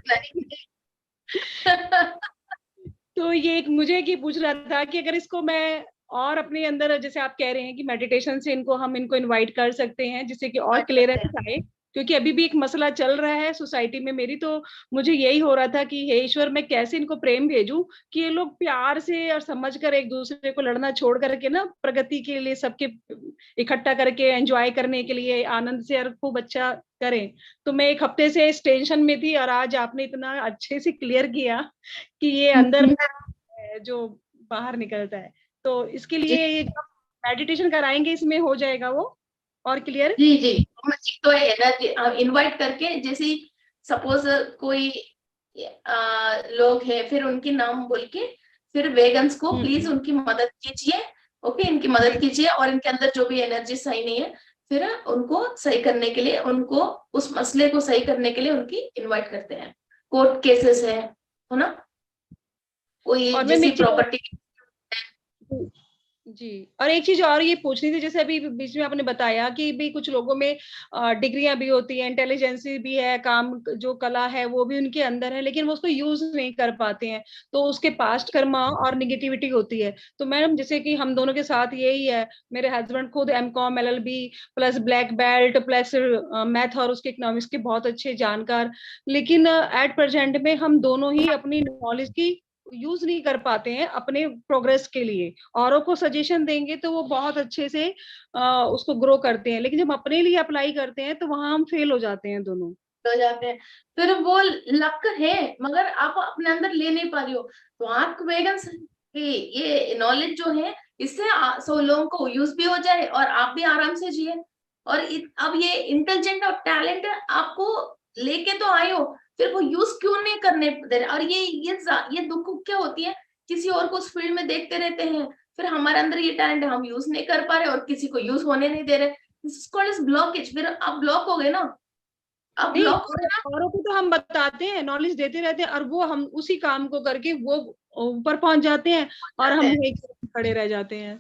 तो ये एक मुझे एक पूछ रहा था कि अगर इसको मैं और अपने अंदर, जैसे आप कह रहे हैं कि मेडिटेशन से इनको इनवाइट कर सकते हैं जिससे कि और क्लियरेंस आए, क्योंकि अभी भी एक मसला चल रहा है सोसाइटी में मेरी। तो मुझे यही हो रहा था कि हे ईश्वर, मैं कैसे इनको प्रेम भेजूं कि ये लोग प्यार से और समझकर एक दूसरे को लड़ना छोड़ करके ना प्रगति के लिए सबके इकट्ठा करके एंजॉय करने के लिए आनंद से और खूब अच्छा करें। तो मैं एक हफ्ते से इस टेंशन में थी, और आज आपने इतना अच्छे से क्लियर किया कि ये अंदर जो बाहर निकलता है। तो इसके लिए मेडिटेशन कराएंगे, इसमें हो जाएगा वो और क्लियर। जी जी, तो एनर्जी इनवाइट करके, जैसे सपोज कोई लोग हैं, फिर उनके नाम बोल के फिर वेगन्स को प्लीज उनकी मदद कीजिए। ओके, इनकी मदद कीजिए, और इनके अंदर जो भी एनर्जी सही नहीं है फिर उनको सही करने के लिए, उनको उस मसले को सही करने के लिए उनकी इनवाइट करते हैं। कोर्ट केसेस है ना, कोई जैसी प्रॉपर्टी। जी। और एक चीज और ये पूछनी थी, जैसे अभी बीच में आपने बताया कि भी कुछ लोगों में डिग्रियां भी होती हैं, इंटेलिजेंसी भी है, काम जो कला है वो भी उनके अंदर है, लेकिन वो उसको यूज नहीं कर पाते हैं, तो उसके पास्ट कर्मा और निगेटिविटी होती है। तो मैडम जैसे कि हम दोनों के साथ यही है, मेरे हस्बैंड खुद MCom LLB plus black belt plus math और उसके इकोनॉमिक्स के बहुत अच्छे जानकार, लेकिन एट प्रेजेंट में हम दोनों ही अपनी नॉलेज की यूज नहीं कर पाते हैं अपने प्रोग्रेस के लिए। औरों को सजेशन देंगे तो वो बहुत अच्छे से उसको ग्रो करते हैं, लेकिन जब अपने लिए अप्लाई करते हैं तो वहां हम फेल हो जाते हैं दोनों। हो जाते हैं। फिर वो लक है मगर आप अपने अंदर ले नहीं पा रही हो, तो आप वेगन्स ये नॉलेज जो है इससे 100 लोगों को यूज भी हो जाए और आप भी आराम से जिए। और अब ये इंटेलिजेंट और टैलेंट आपको लेके तो आए हो, फिर वो यूज क्यों नहीं करने दे रहे? और ये दुख क्या होती है, किसी और को उस फील्ड में देखते रहते हैं, फिर हमारे अंदर ये टैलेंट हम यूज नहीं कर पा रहे और किसी को यूज होने नहीं दे रहे। This is called edge blockage. फिर आप ब्लॉक हो गए ना, आप नहीं, ब्लॉक हो गए ना। औरों को तो हम बताते हैं, नॉलेज देते रहते हैं, और वो हम उसी काम को करके वो ऊपर पहुंच जाते हैं और हम एक खड़े रह जाते हैं।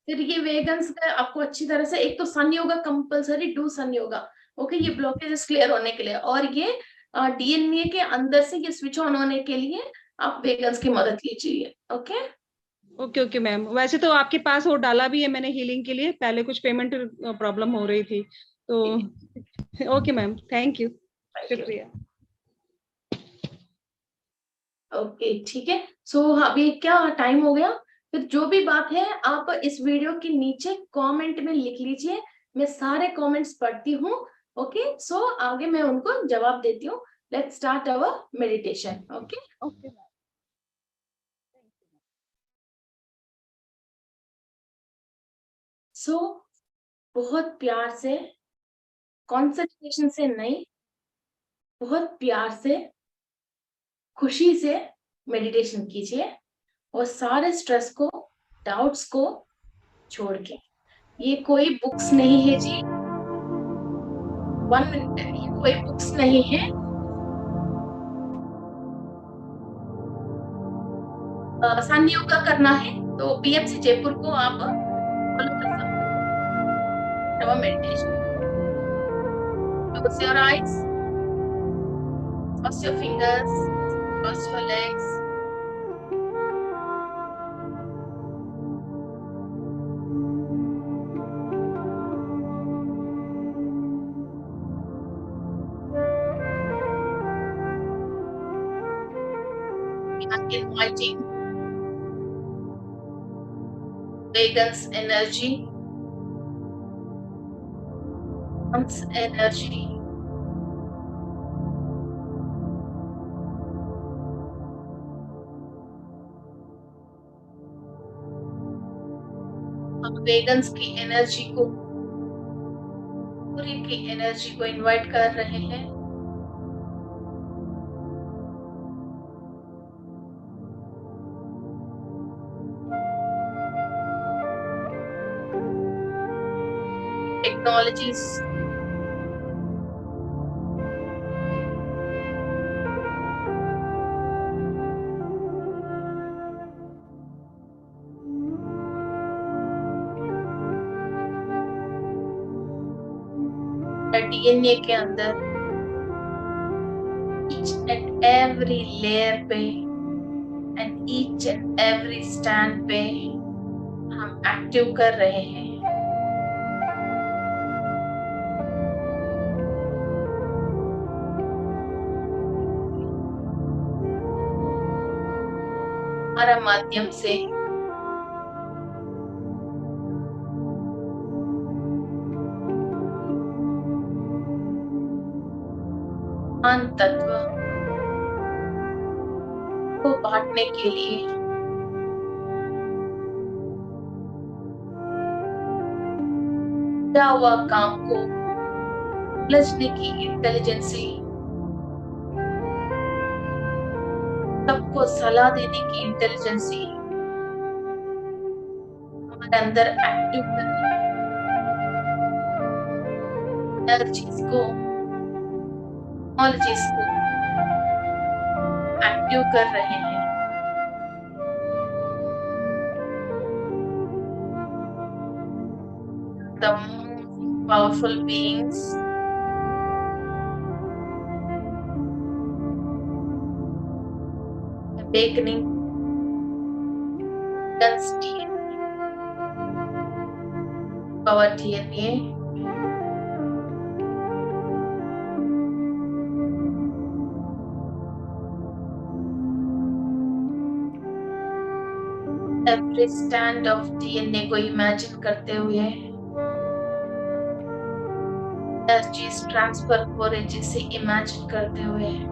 फिर ये वेगन्स का आपको अच्छी तरह से, एक तो sun yoga compulsory do sun yoga, okay, ये ब्लॉकेजेस क्लियर होने के लिए, और ये डीएनए के अंदर से ये स्विच ऑन होने के लिए आप वेगन्स की मदद लीजिए। ओके ओके ओके मैम, वैसे तो आपके पास वो डाला भी है मैंने हीलिंग के लिए, पहले कुछ पेमेंट प्रॉब्लम हो रही थी तो। ओके मैम, थैंक यू, शुक्रिया। ओके ठीक है। सो अभी क्या टाइम हो गया? फिर जो भी बात है आप इस वीडियो के नीचे कमेंट में लिख लीजिए, मैं सारे कमेंट्स पढ़ती हूँ। ओके सो आगे मैं उनको जवाब देती हूँ। Let's start our meditation. Okay okay ma'am. So बहुत प्यार से, कॉन्सेंट्रेशन से नहीं, बहुत प्यार से, खुशी से मेडिटेशन कीजिए और सारे स्ट्रेस को, डाउट्स को छोड़ के। ये कोई बुक्स नहीं है जी, 1 मिनट, ये कोई बुक्स नहीं है। सन योगा करना है तो पीएमसी जयपुर को आप फॉलो कर सकते हो। Meditation, close your eyes, cross your fingers, cross your legs, inviting Vegan's energy, Mom's energy, हम वेगन्स की एनर्जी को, पूरी की एनर्जी को इनवाइट कर रहे हैं। टेक्नोलॉजीज, डीएनए के अंदर each and every layer पे and each and every stand पे हम एक्टिव कर रहे हैं। हमारा माध्यम से तत्व को बांटने के लिए किया हुआ काम को उलझने की इंटेलिजेंसी, सबको सलाह देने की इंटेलिजेंसी हमारे अंदर एक्टिव करने, एनर्जीज को, टेक्नोलॉजीज को एक्टिव कर रहे हैं। the most powerful beings. Awakening against DNA, our DNA. Every stand of DNA को इमेजिन करते हुए चीज ट्रांसफर हो रही जिसे इमेजिन करते हुए